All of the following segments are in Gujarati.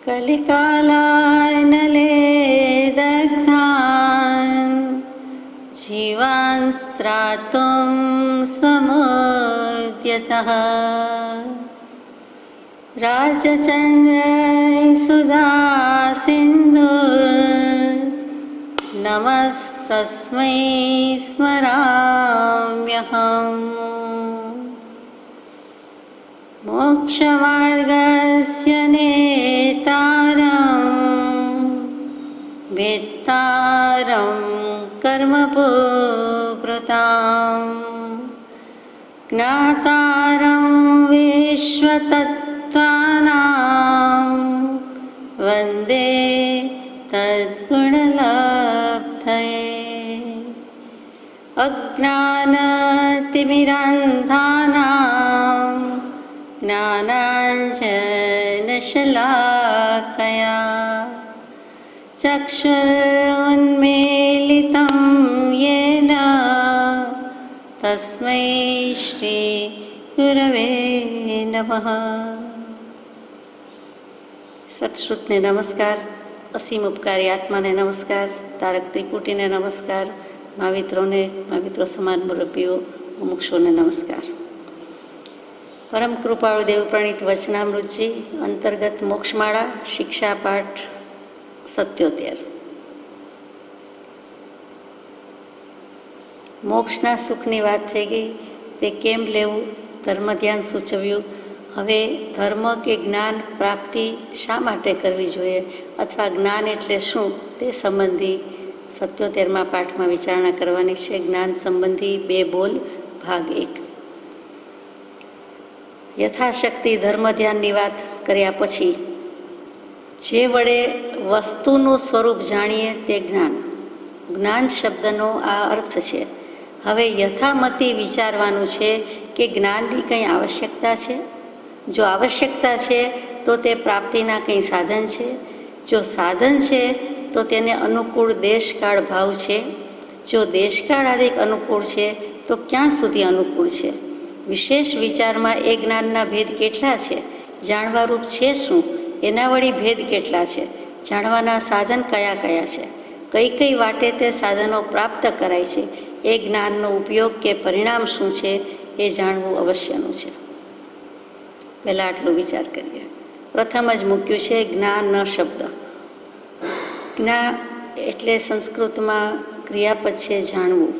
कलिकालानले दग्धान् जीवान् स्त्रातुं समुद्यतः राजचन्द्रसुधा सिन्धुर्नमस्तस्मै स्मराम्यहम्। मोक्षमार्गस्य नेतारं वेत्तारं कर्मपूर्वतां ज्ञातारं विश्वतत्त्वानां वन्दे तद्गुणलब्धये। अज्ञानतिमिरान्धानां ज्ञानाञ्जनशलाकया चक्षुरुन्मीलितं येन तस्मै श्रीगुरवे नमः। सत्श्रुतने नमस्कार, असीम उपकारी आत्माने नमस्कार, तारक त्रिपुटीने नमस्कार, महावित्रो समाज मुरब्बीओ मुमुक्षोने नमस्कार। परम कृपाळु देव प्रणीत वचनामृतजी अंतर्गत मोक्षमाळा शिक्षा पाठ 77। मोक्षना सुखनी वात थई गई, ते केम लेवुं धर्म ध्यान सूचव्युं। हवे धर्म के ज्ञान प्राप्ति शा माटे करवी जोईए अथवा ज्ञान एटले शुं ते संबंधी 77मा पाठमां विचारणा करवानी छे। ज्ञान संबंधी 2 बोल भाग 1। यथाशक्ति धर्म ध्याननी वात कर्या पछी जे वडे वस्तुनुं स्वरूप जाणीए ते ज्ञान। ज्ञान शब्दनो आ अर्थ छे। हवे यथामती विचारवानुं छे के ज्ञाननी कंई आवश्यकता छे। जो आवश्यकता छे तो ते प्राप्तिना कंई साधन छे। जो साधन छे तो तेने अनुकूळ देशकाळ भाव छे। जो देशकाळ आदिक अनुकूळ छे तो क्यां सुधी अनुकूळ छे। विशेष विचारमा ए ज्ञानना भेद केटला छे, जाणवारूप छे शुं, एना वળી भेद केटला छे, जाणवाना साधन कया कया छे, कई कई वाटे ते साधनो प्राप्त कराय छे, ए ज्ञाननो उपयोग के परिणाम शुं छे ए जाणવું अवश्यનું છે। પહેલાં આટલો વિચાર કરીએ। પ્રથમ જ મૂક્યું છે જ્ઞાન શબ્દ। જ્ઞા એટલે સંસ્કૃતમાં ક્રિયાપદ છે જાણવું,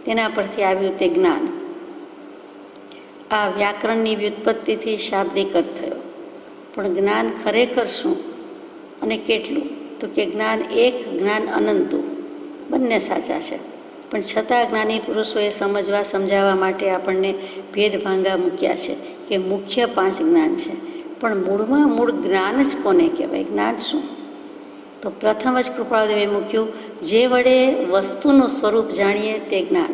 તેના પરથી આવ્યું તે જ્ઞાન। आ व्याकरणनी व्युत्पत्तिथी शाब्दिक अर्थ थयो। पण ज्ञान खरेखर शुं अने केटलुं? तो के ज्ञान एक, ज्ञान अनंतुं, बंने साचा छे। पण छतां ज्ञानी पुरुषोए समजवा समजाववा माटे आपणने भेदभांगा मूक्या छे के मुख्य 5 ज्ञान छे। पण मूळमां मूळ ज्ञान ज कोने कहेवाय? ज्ञान शुं? तो प्रथम ज कृपाळुदेवे मूक्युं जे वडे वस्तुनुं स्वरूप जाणीए ते ज्ञान।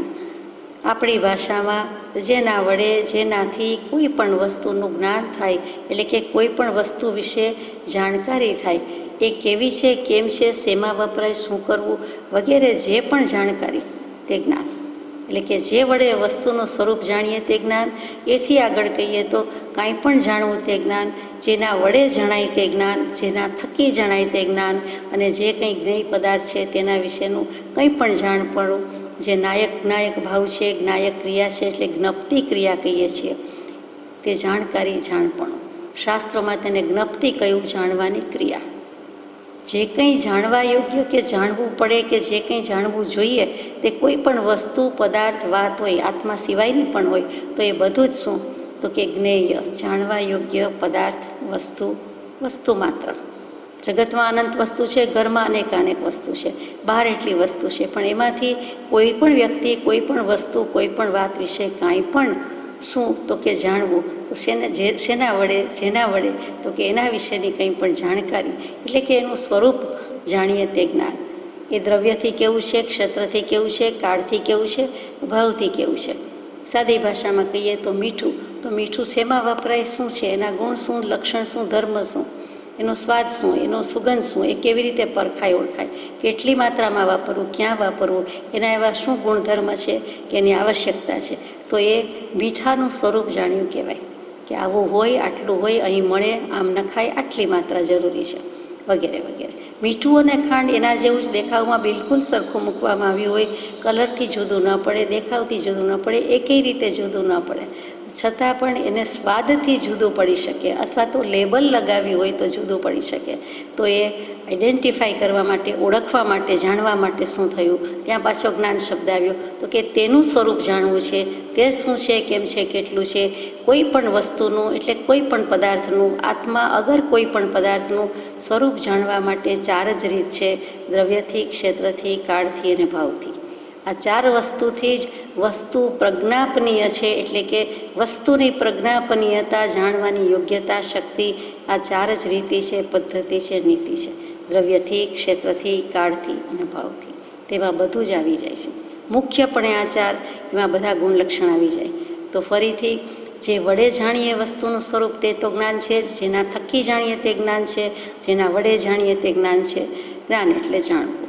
આપણી ભાષામાં જેના વડે જેનાથી કોઈ પણ વસ્તુનું જ્ઞાન થાય એટલે કે કોઈ પણ વસ્તુ વિશે જાણકારી થાય, એ કેવી છે, કેમ છે, શેમાં વપરાય, શું કરવું વગેરે જે પણ જાણકારી તે જ્ઞાન। એટલે કે જે વડે વસ્તુનું સ્વરૂપ જાણીએ તે જ્ઞાન। એથી આગળ કહીએ તો કાંઈ પણ જાણવું તે જ્ઞાન, જેના વડે જણાય તે જ્ઞાન, જેના થકી જણાય તે જ્ઞાન, અને જે કંઈ જ્ઞેય પદાર્થ છે તેના વિશેનું કંઈ પણ જાણપણું, જે નાયક જ્ઞાયક ભાવ છે, જ્ઞાયક ક્રિયા છે એટલે જ્ઞપ્તિ ક્રિયા કહીએ છીએ, તે જાણકારી જાણપણું। શાસ્ત્રોમાં તેને જ્ઞપ્તિ કહ્યું, જાણવાની ક્રિયા। જે કંઈ જાણવા યોગ્ય કે જાણવું પડે કે જે કંઈ જાણવું જોઈએ તે કોઈ પણ વસ્તુ પદાર્થ વાત હોય, આત્મા સિવાયની પણ હોય, તો એ બધું જ શું? તો કે જ્ઞેય, જાણવા યોગ્ય પદાર્થ, વસ્તુ, વસ્તુ માત્ર। જગતમાં અનંત વસ્તુ છે, ઘરમાં અનેકાનેક વસ્તુ છે, બહાર એટલી વસ્તુ છે, પણ એમાંથી કોઈ પણ વ્યક્તિ, કોઈ પણ વસ્તુ, કોઈ પણ વાત વિશે કાંઈ પણ શું? તો કે જાણવું। તો શેના વડે? જેના વડે? તો કે એના વિશેની કંઈ પણ જાણકારી, એટલે કે એનું સ્વરૂપ જાણીએ તે જ્ઞાન। એ દ્રવ્યથી કેવું છે, ક્ષેત્રથી કેવું છે, કાળથી કેવું છે, ભાવથી કેવું છે। સાદી ભાષામાં કહીએ તો મીઠું, તો મીઠું શેમાં વપરાય, શું છે, એના ગુણ શું, લક્ષણ શું, ધર્મ શું, એનો સ્વાદ શું, એનો સુગંધ શું, એ કેવી રીતે પરખાય ઓળખાય, કેટલી માત્રામાં વાપરવું, ક્યાં વાપરવું, એના એવા શું ગુણધર્મ છે કે એની આવશ્યકતા છે, તો એ મીઠાનું સ્વરૂપ જાણ્યું કહેવાય કે આવું હોય, આટલું હોય, અહીં મળે, આમ નખાય, આટલી માત્રા જરૂરી છે, વગેરે વગેરે. મીઠું અને ખાંડ એના જેવું જ દેખાવમાં બિલકુલ સરખું મૂકવામાં આવ્યું હોય, કલરથી જુદું ન પડે, દેખાવથી જુદું ન પડે, એકેય રીતે જુદું ન પડે, છતાં પણ એને સ્વાદથી જુદું પડી શકે, અથવા તો લેબલ લગાવ્યું હોય તો જુદું પડી શકે. તો એ આઈડેન્ટિફાઈ કરવા માટે, ઓળખવા માટે, જાણવા માટે શું થયું? ત્યાં પાછો જ્ઞાન શબ્દ આવ્યો. તો કે તેનું સ્વરૂપ જાણવું છે, તે શું છે, કેમ છે, કેટલું છે. કોઈ પણ વસ્તુનું, એટલે કોઈ પણ પદાર્થનું, આત્મા અગર કોઈ પણ પદાર્થનું સ્વરૂપ જાણવા માટે 4 જ રીત છે: દ્રવ્યથી, ક્ષેત્રથી, કાળથી અને ભાવથી. આ 4 વસ્તુથી જ વસ્તુ પ્રજ્ઞાપનીય છે, એટલે કે વસ્તુની પ્રજ્ઞાપનીયતા જાણવાની યોગ્યતા, શક્તિ આ 4 જ રીતિ છે, પદ્ધતિ છે, નીતિ છે. દ્રવ્યથી, ક્ષેત્રથી, કાળથી અને ભાવથી. તેમાં બધું જ આવી જાય છે. મુખ્યપણે આ 4, એમાં બધા ગુણ લક્ષણ આવી જાય. તો ફરીથી, જે વડે જાણીએ વસ્તુનું સ્વરૂપ તે તો જ્ઞાન છે જ, જેના થકી જાણીએ તે જ્ઞાન છે, જેના વડે જાણીએ તે જ્ઞાન છે. જ્ઞાન એટલે જાણવું.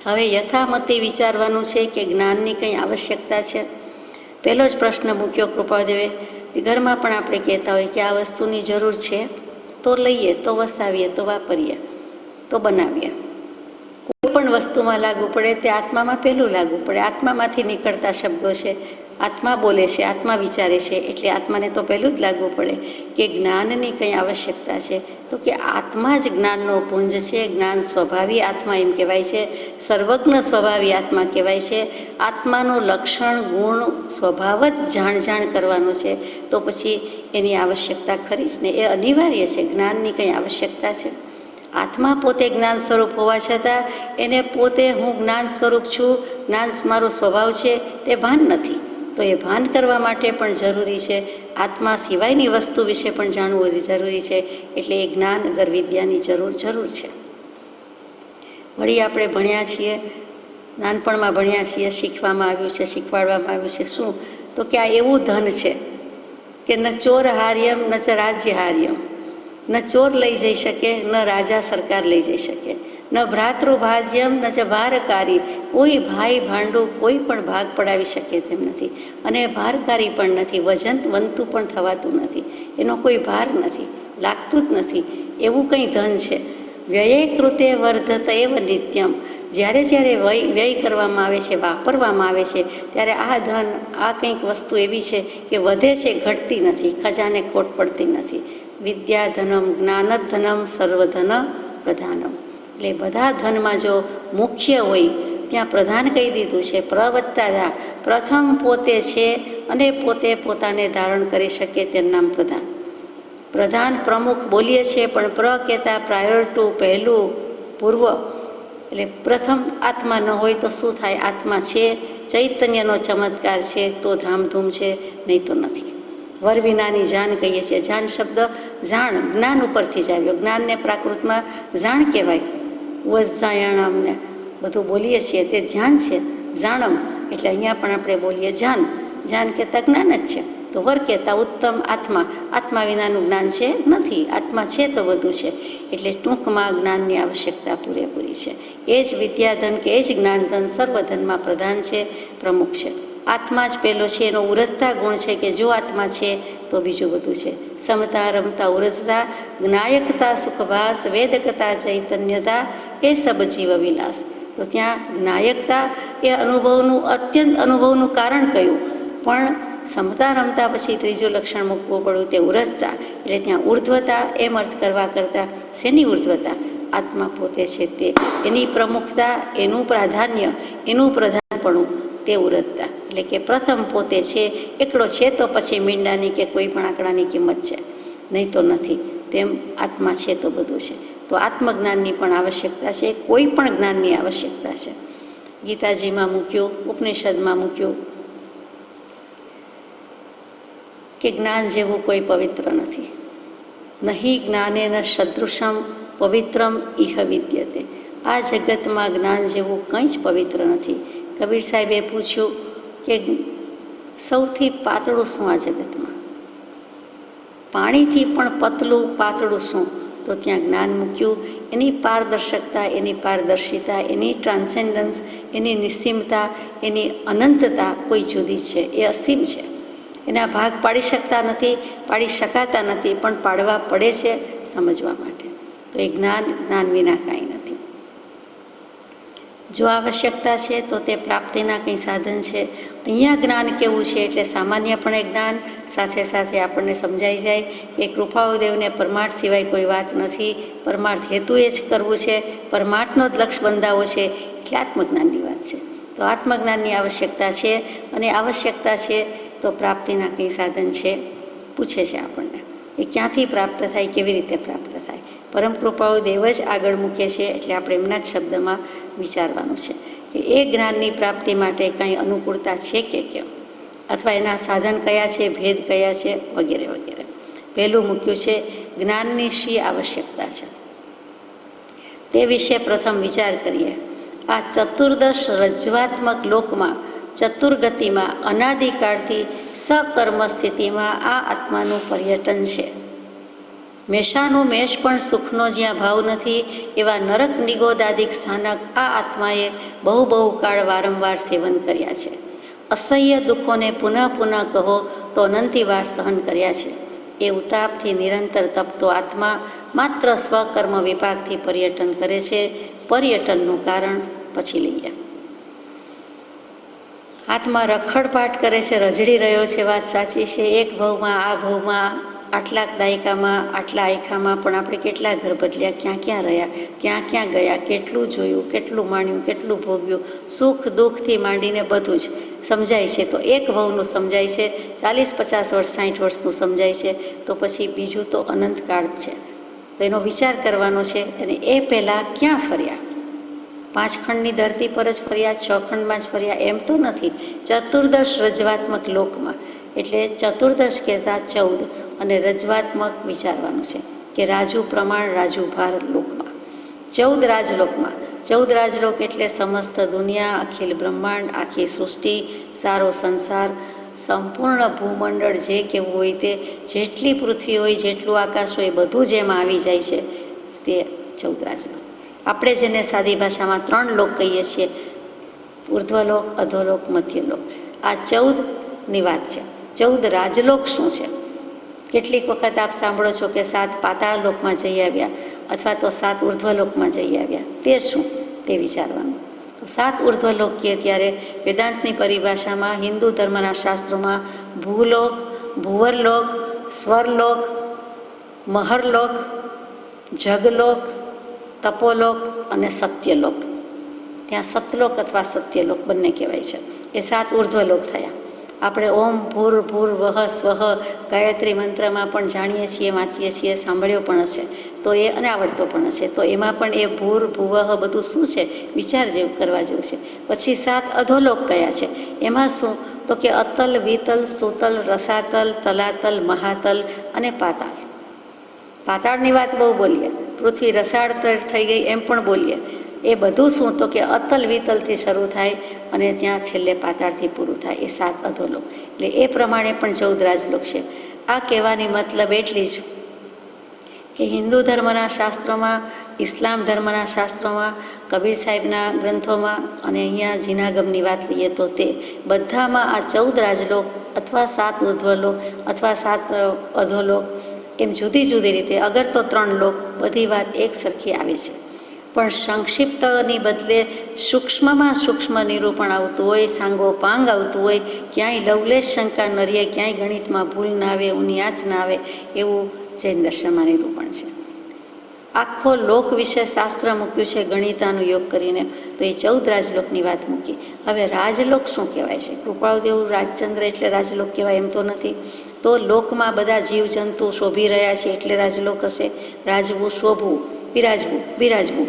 હવે યથામતી વિચારવાનું છે કે જ્ઞાનની કંઈ આવશ્યકતા છે. પહેલો જ પ્રશ્ન મૂક્યો કૃપાદેવે. ઘરમાં પણ આપણે કહેતા હોય કે આ વસ્તુની જરૂર છે તો લઈએ, તો વસાવીએ, તો વાપરીએ, તો બનાવીએ. કોઈ પણ વસ્તુમાં લાગુ પડે તે આત્મામાં પહેલું લાગુ પડે. આત્મામાંથી નીકળતા શબ્દો છે, આત્મા બોલે છે, આત્મા વિચારે છે, એટલે આત્માને તો પહેલું જ લાગવું પડે કે જ્ઞાનની કંઈ આવશ્યકતા છે. તો કે આત્મા જ જ્ઞાનનો પુંજ છે. જ્ઞાન સ્વભાવી આત્મા એમ કહેવાય છે, સર્વજ્ઞ સ્વભાવી આત્મા કહેવાય છે. આત્માનું લક્ષણ, ગુણ, સ્વભાવ જ જાણ કરવાનો છે. તો પછી એની આવશ્યકતા ખરી જ ને, એ અનિવાર્ય છે. જ્ઞાનની કંઈ આવશ્યકતા છે? આત્મા પોતે જ્ઞાન સ્વરૂપ હોવા છતાં એને પોતે હું જ્ઞાન સ્વરૂપ છું, જ્ઞાન મારો સ્વભાવ છે, તે ભાન નથી. તો એ ભાન કરવા માટે પણ જરૂરી છે. આત્મા સિવાયની વસ્તુ વિશે પણ જાણવું જરૂરી છે. એટલે એ જ્ઞાન અગર વિદ્યાની જરૂર છે. વળી આપણે ભણ્યા છીએ, નાનપણમાં ભણ્યા છીએ, શીખવામાં આવ્યું છે, શીખવાડવામાં આવ્યું છે. શું? તો કે આ એવું ધન છે કે ન ચોર હાર્યમ ન ચ રાજ્ય હાર્યમ. ન ચોર લઈ જઈ શકે, ન રાજા સરકાર લઈ જઈ શકે, ન ભ્રાતૃભાજ્યમ ન ચ ભારકારી. કોઈ ભાઈ ભાંડું કોઈ પણ ભાગ પડાવી શકે તેમ નથી, અને ભારકારી પણ નથી. વનતું પણ થવાતું નથી, એનો કોઈ ભાર નથી, લાગતું જ નથી. એવું કંઈ ધન છે. વ્યયે કૃતે વર્ધત એવ નિત્યમ. જ્યારે વ્યય કરવામાં આવે છે, વાપરવામાં આવે છે, ત્યારે આ ધન, આ કંઈક વસ્તુ એવી છે કે વધે છે, ઘટતી નથી, ખજાને ખોટ પડતી નથી. વિદ્યા ધનમ જ્ઞાનધનમ સર્વધન પ્રધાનમ. એટલે બધા ધનમાં જો મુખ્ય હોય ત્યાં પ્રધાન કહી દીધું છે. પ્રવત્તાધા, પ્રથમ પોતે છે અને પોતે પોતાને ધારણ કરી શકે તેનું નામ પ્રધાન. પ્રધાન પ્રમુખ બોલીએ છીએ, પણ પ્ર કહેતા પ્રાયોર ટુ, પહેલું, પૂર્વ. એટલે પ્રથમ આત્મા ન હોય તો શું થાય? આત્મા છે, ચૈતન્યનો ચમત્કાર છે તો ધામધૂમ છે, નહીં તો નથી. વર વિનાની જાન કહીએ છીએ. જાન શબ્દ જાણ, જ્ઞાન ઉપરથી જ આવ્યો. જ્ઞાનને પ્રાકૃતમાં જાણ કહેવાય. વજાયણમને બધું બોલીએ છીએ તે ધ્યાન છે. જાણમ એટલે અહીંયા પણ આપણે બોલીએ જાન. જાન કહેતા જ્ઞાન જ છે. તો વર કહેતા ઉત્તમ આત્મા. આત્મા વિનાનું જ્ઞાન છે નથી, આત્મા છે તો બધું છે. એટલે ટૂંકમાં જ્ઞાનની આવશ્યકતા પૂરેપૂરી છે. એ જ વિદ્યાધન કે એ જ જ્ઞાનધન સર્વધનમાં પ્રધાન છે, પ્રમુખ છે. આત્મા જ પહેલો છે. એનો ઉરજતા ગુણ છે કે જો આત્મા છે તો બીજું બધું છે. સમતા, રમતા, ઉરજતા, જ્ઞાયકતા, સુખભાસ, વેદકતા, ચૈતન્યતા એ સબ જીવ વિલાસ. તો ત્યાં જ્ઞાયકતા એ અનુભવનું, અત્યંત અનુભવનું કારણ કયું? પણ સમતા રમતા પછી ત્રીજું લક્ષણ મૂકવું પડ્યું તે ઉરજતા. એટલે ત્યાં ઉર્ધ્વતા એમ અર્થ કરવા કરતાં શેની ઉર્ધ્વતા? આત્મા પોતે છે તે, એની પ્રમુખતા, એનું પ્રાધાન્ય, એનું પ્રધાનપણું, તે ઉરજતા. એટલે કે પ્રથમ પોતે છે, એકડો છે તો પછી મીંડાની કે કોઈ પણ આંકડાની કિંમત છે, નહીં તો નથી. તેમ આત્મા છે તો બધું છે. તો આત્મજ્ઞાનની પણ આવશ્યકતા છે, કોઈ પણ જ્ઞાનની આવશ્યકતા છે. ગીતાજીમાં મૂક્યું, ઉપનિષદમાં મૂક્યું કે જ્ઞાન જેવું કોઈ પવિત્ર નથી. નહીં જ્ઞાનેન સદૃશમ પવિત્રમ ઇહ વિદ્યતે. આ જગતમાં જ્ઞાન જેવું કંઈ જ પવિત્ર નથી. કબીર સાહેબે પૂછ્યું કે સૌથી પાતળું શું આ જગતમાં? પાણીથી પણ પાતળું શું? તો ત્યાં જ્ઞાન મૂક્યું. એની પારદર્શકતા, એની પારદર્શિતા, એની ટ્રાન્સેન્ડન્સ, એની નિસ્સીમતા, એની અનંતતા કોઈ જુદી છે, એ અસીમ છે. એના ભાગ પાડી શકતા નથી, પાડી શકાતા નથી, પણ પાડવા પડે છે સમજવા માટે. તો એ જ્ઞાન વિના કાંઈ નથી. જો આવશ્યકતા છે તો તે પ્રાપ્તિના કંઈ સાધન છે. અહીંયા જ્ઞાન કેવું છે એટલે સામાન્યપણે જ્ઞાન સાથે સાથે આપણને સમજાઈ જાય કે કૃપાળુદેવને પરમાર્થ સિવાય કોઈ વાત નથી, પરમાર્થ હેતુ એ જ કરવું છે, પરમાર્થનો જ લક્ષ્ય બંધાવો છે, એટલે આત્મજ્ઞાનની વાત છે. તો આત્મજ્ઞાનની આવશ્યકતા છે, અને આવશ્યકતા છે તો પ્રાપ્તિના કંઈ સાધન છે, પૂછે છે આપણને એ ક્યાંથી પ્રાપ્ત થાય, કેવી રીતે પ્રાપ્ત થાય. પરમ કૃપાળુદેવ જ આગળ મૂકે છે, એટલે આપણે એમના જ શબ્દમાં વિચારવાનું છે કે એ જ્ઞાનની પ્રાપ્તિ માટે કંઈ અનુકૂળતા છે કે કેમ, અથવા એના સાધન કયા છે, ભેદ કયા છે, વગેરે વગેરે. પહેલું મૂક્યું છે જ્ઞાનની શી આવશ્યકતા છે તે વિશે પ્રથમ વિચાર કરીએ. આ ચતુર્દશ રજ્વાત્મક લોકમાં, ચતુર્ગતિમાં, અનાદિકાળથી સકર્મ સ્થિતિમાં આ આત્માનું પર્યટન છે. મેષાનું મેષ પણ સુખનો જ્યાં ભાવ નથી, એવા નરક નિગોદાદિક સ્થાનક આ આત્માએ બહુ બહુ કાળ વારંવાર સેવન કર્યા છે. અસહ્ય દુઃખોને પુનઃ પુનઃ કહો તો અનંતિવાર સહન કર્યા છે. એ ઉતાપથી નિરંતર તપતો આત્મા માત્ર સ્વકર્મ વિપાકથી પર્યટન કરે છે. પર્યટનનું કારણ પછી લઈએ. આત્મા રખડપાટ કરે છે, રઝળી રહ્યો છે, વાત સાચી છે. એક ભવમાં, આ ભવમાં, આટલાક દાયકામાં, આટલા આયખામાં પણ આપણે કેટલા ઘર બદલ્યા, ક્યાં ક્યાં રહ્યા, ક્યાં ક્યાં ગયા, કેટલું જોયું, કેટલું માણ્યું, કેટલું ભોગ્યું, સુખ દુઃખથી માંડીને બધું જ સમજાય છે. તો એક ભવનું સમજાય છે, 40-50 વર્ષ, 60 વર્ષનું સમજાય છે, તો પછી બીજું તો અનંતકાળ છે. તો એનો વિચાર કરવાનો છે. અને એ પહેલાં ક્યાં ફર્યા? 5 ખંડની ધરતી પર જ ફર્યા, 6 ખંડમાં જ ફર્યા, એમ તો નથી. ચતુર્દશ રજવાત્મક લોકમાં, એટલે ચતુર્દશ કહેતા 14, અને રજવાત્મક વિચારવાનું છે કે રાજુ પ્રમાણ, રાજુ ભાર લોકમાં, 14 રાજલોકમાં. 14 રાજલોક એટલે સમસ્ત દુનિયા, અખિલ બ્રહ્માંડ, આખી સૃષ્ટિ, સારો સંસાર, સંપૂર્ણ ભૂમંડળ, જે કેવું હોય તે, જેટલી પૃથ્વી હોય, જેટલું આકાશ હોય, બધું જ એમાં આવી જાય છે. તે 14 રાજલોક. આપણે જેને સાદી ભાષામાં 3 લોક કહીએ છીએ, ઉર્ધ્વલોક, અધોલોક, મધ્યલોક. આ 14ની વાત છે. 14 રાજલોક શું છે? કેટલીક વખત આપ સાંભળો છો કે 7 પાતાળ લોકમાં જઈ આવ્યા, અથવા તો 7 ઉર્ધ્વલોકમાં જઈ આવ્યા. તે શું? તે વિચારવાનું. તો 7 ઉર્ધ્વલોક કહે ત્યારે વેદાંતની પરિભાષામાં, હિન્દુ ધર્મના શાસ્ત્રોમાં ભૂલોક, ભુવરલોક, સ્વરલોક, મહરલોક, જગલોક, તપોલોક અને સત્યલોક. ત્યાં સતલોક અથવા સત્યલોક બંને કહેવાય છે. એ 7 ઉર્ધ્વલોક થયા. આપણે ઓમ ભૂર ભૂર વહ સ્વહ ગાયત્રી મંત્રમાં પણ જાણીએ છીએ, વાંચીએ છીએ, સાંભળ્યો પણ હશે, તો એ અને આવડતો પણ હશે. તો એમાં પણ એ ભૂર ભૂવહ બધું શું છે, વિચાર જેવું કરવા જેવું છે. પછી 7 અધોલોક કયા છે? એમાં શું? તો કે અતલ, વિતલ, સુતલ, રસાતલ, તલાતલ, મહાતલ અને પાતાળ. પાતાળની વાત બહુ બોલીએ, પૃથ્વી રસાળ થઈ ગઈ એમ પણ બોલીએ. એ બધું શું? તો કે અતલ વિતલથી શરૂ થાય અને ત્યાં છેલ્લે પાતાળથી પૂરું થાય. એ 7 અધોલોક. એટલે એ પ્રમાણે પણ 14 રાજલોક છે. આ કહેવાની મતલબ એટલી જ કે હિન્દુ ધર્મના શાસ્ત્રોમાં, ઇસ્લામ ધર્મના શાસ્ત્રોમાં, કબીર સાહેબના ગ્રંથોમાં, અને અહીંયા જીનાગમની વાત લઈએ તો તે બધામાં આ 14 રાજલોક અથવા 7 ઉર્ધ્વલોક અથવા 7 અધોલોક એમ જુદી જુદી રીતે, અગર તો 3 લોક, બધી વાત એક સરખી આવે છે. પણ સંક્ષિપ્તની બદલે સૂક્ષ્મમાં સૂક્ષ્મ નિરૂપણ આવતું હોય, સાંગોપાંગ આવતું હોય, ક્યાંય લવલેશ શંકા ન રહે, ક્યાંય ગણિતમાં ભૂલ ના આવે, ઉનિયાચ ના આવે, એવું જૈન દર્શનમાં નિરૂપણ છે. આખો લોક વિશે શાસ્ત્ર મૂક્યું છે ગણિતાનુયોગ કરીને. તો એ 14 રાજલોકની વાત મૂકી. હવે રાજલોક શું કહેવાય છે? કૃપાળુદેવ રાજચંદ્ર એટલે રાજલોક કહેવાય એમ તો નથી. તો લોકમાં બધા જીવજંતુ શોભી રહ્યા છે એટલે રાજલોક હશે. રાજવું, શોભવું, બિરાજવું, બિરાજવું,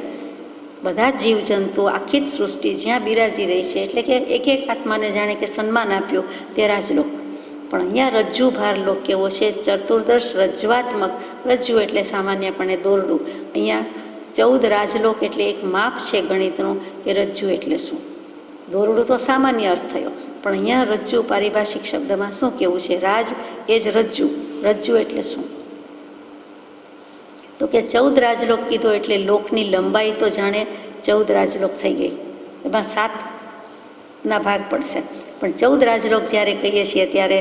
બધા જ જીવજંતુ, આખી જ સૃષ્ટિ જ્યાં બિરાજી રહી છે, એટલે કે એક એક આત્માને જાણે કે સન્માન આપ્યું, તે રાજલોક. પણ અહીંયા રજ્જુ ભાર લોક કેવો છે? ચતુર્દશ રજ્વાત્મક. રજ્જુ એટલે સામાન્યપણે દોરડું. અહીંયા 14 રાજલોક એટલે એક માપ છે ગણિતનું કે રજ્જુ એટલે શું. દોરડું તો સામાન્ય અર્થ થયો, પણ અહીંયા રજ્જુ પારિભાષિક શબ્દમાં શું કેવું છે? રાજ એ જ રજ્જુ. રજ્જુ એટલે શું? તો તો કે 14 રાજલોક કીધો એટલે લોકની લંબાઈ તો જાણે 14 રાજલોક થઈ ગઈ, એમાં 7ના ભાગ પડશે, પણ 14 રાજલોક જ્યારે કહીએ છીએ ત્યારે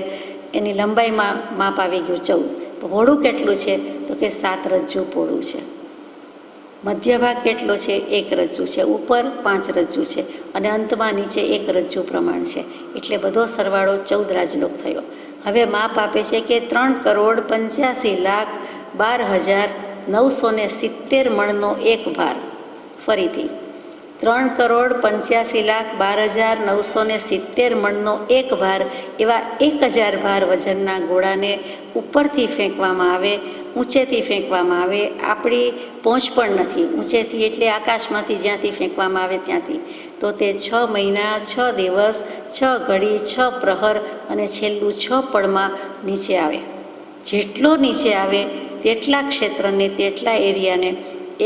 એની લંબાઈમાં માપ આવી ગયું 14. પહોળું કેટલું છે તો કે 7 રજ્જુ પહોળું છે. મધ્ય ભાગ કેટલો છે? 1 રજ્જુ છે. ઉપર 5 રજ્જુ છે અને અંતમાં નીચે 1 રજ્જુ પ્રમાણ છે. એટલે બધો સરવાળો 14 રાજલોક થયો. હવે માપ આપે છે કે 3,85,12,970 મણનો એક ભાર. ફરીથી 3,85,12,970 મણનો એક ભાર, એવા 1,000 ભાર વજનના ગોળાને ઉપરથી ફેંકવામાં આવે, ઊંચેથી ફેંકવામાં આવે. આપણી પહોંચ પણ નથી ઊંચેથી, એટલે આકાશમાંથી જ્યાંથી ફેંકવામાં આવે ત્યાંથી. તો તે 6 મહિના 6 દિવસ 6 ઘડી 6 પ્રહર અને છેલ્લું 6 પળમાં નીચે આવે. જેટલો નીચે આવે તેટલા ક્ષેત્રને, તેટલા એરિયાને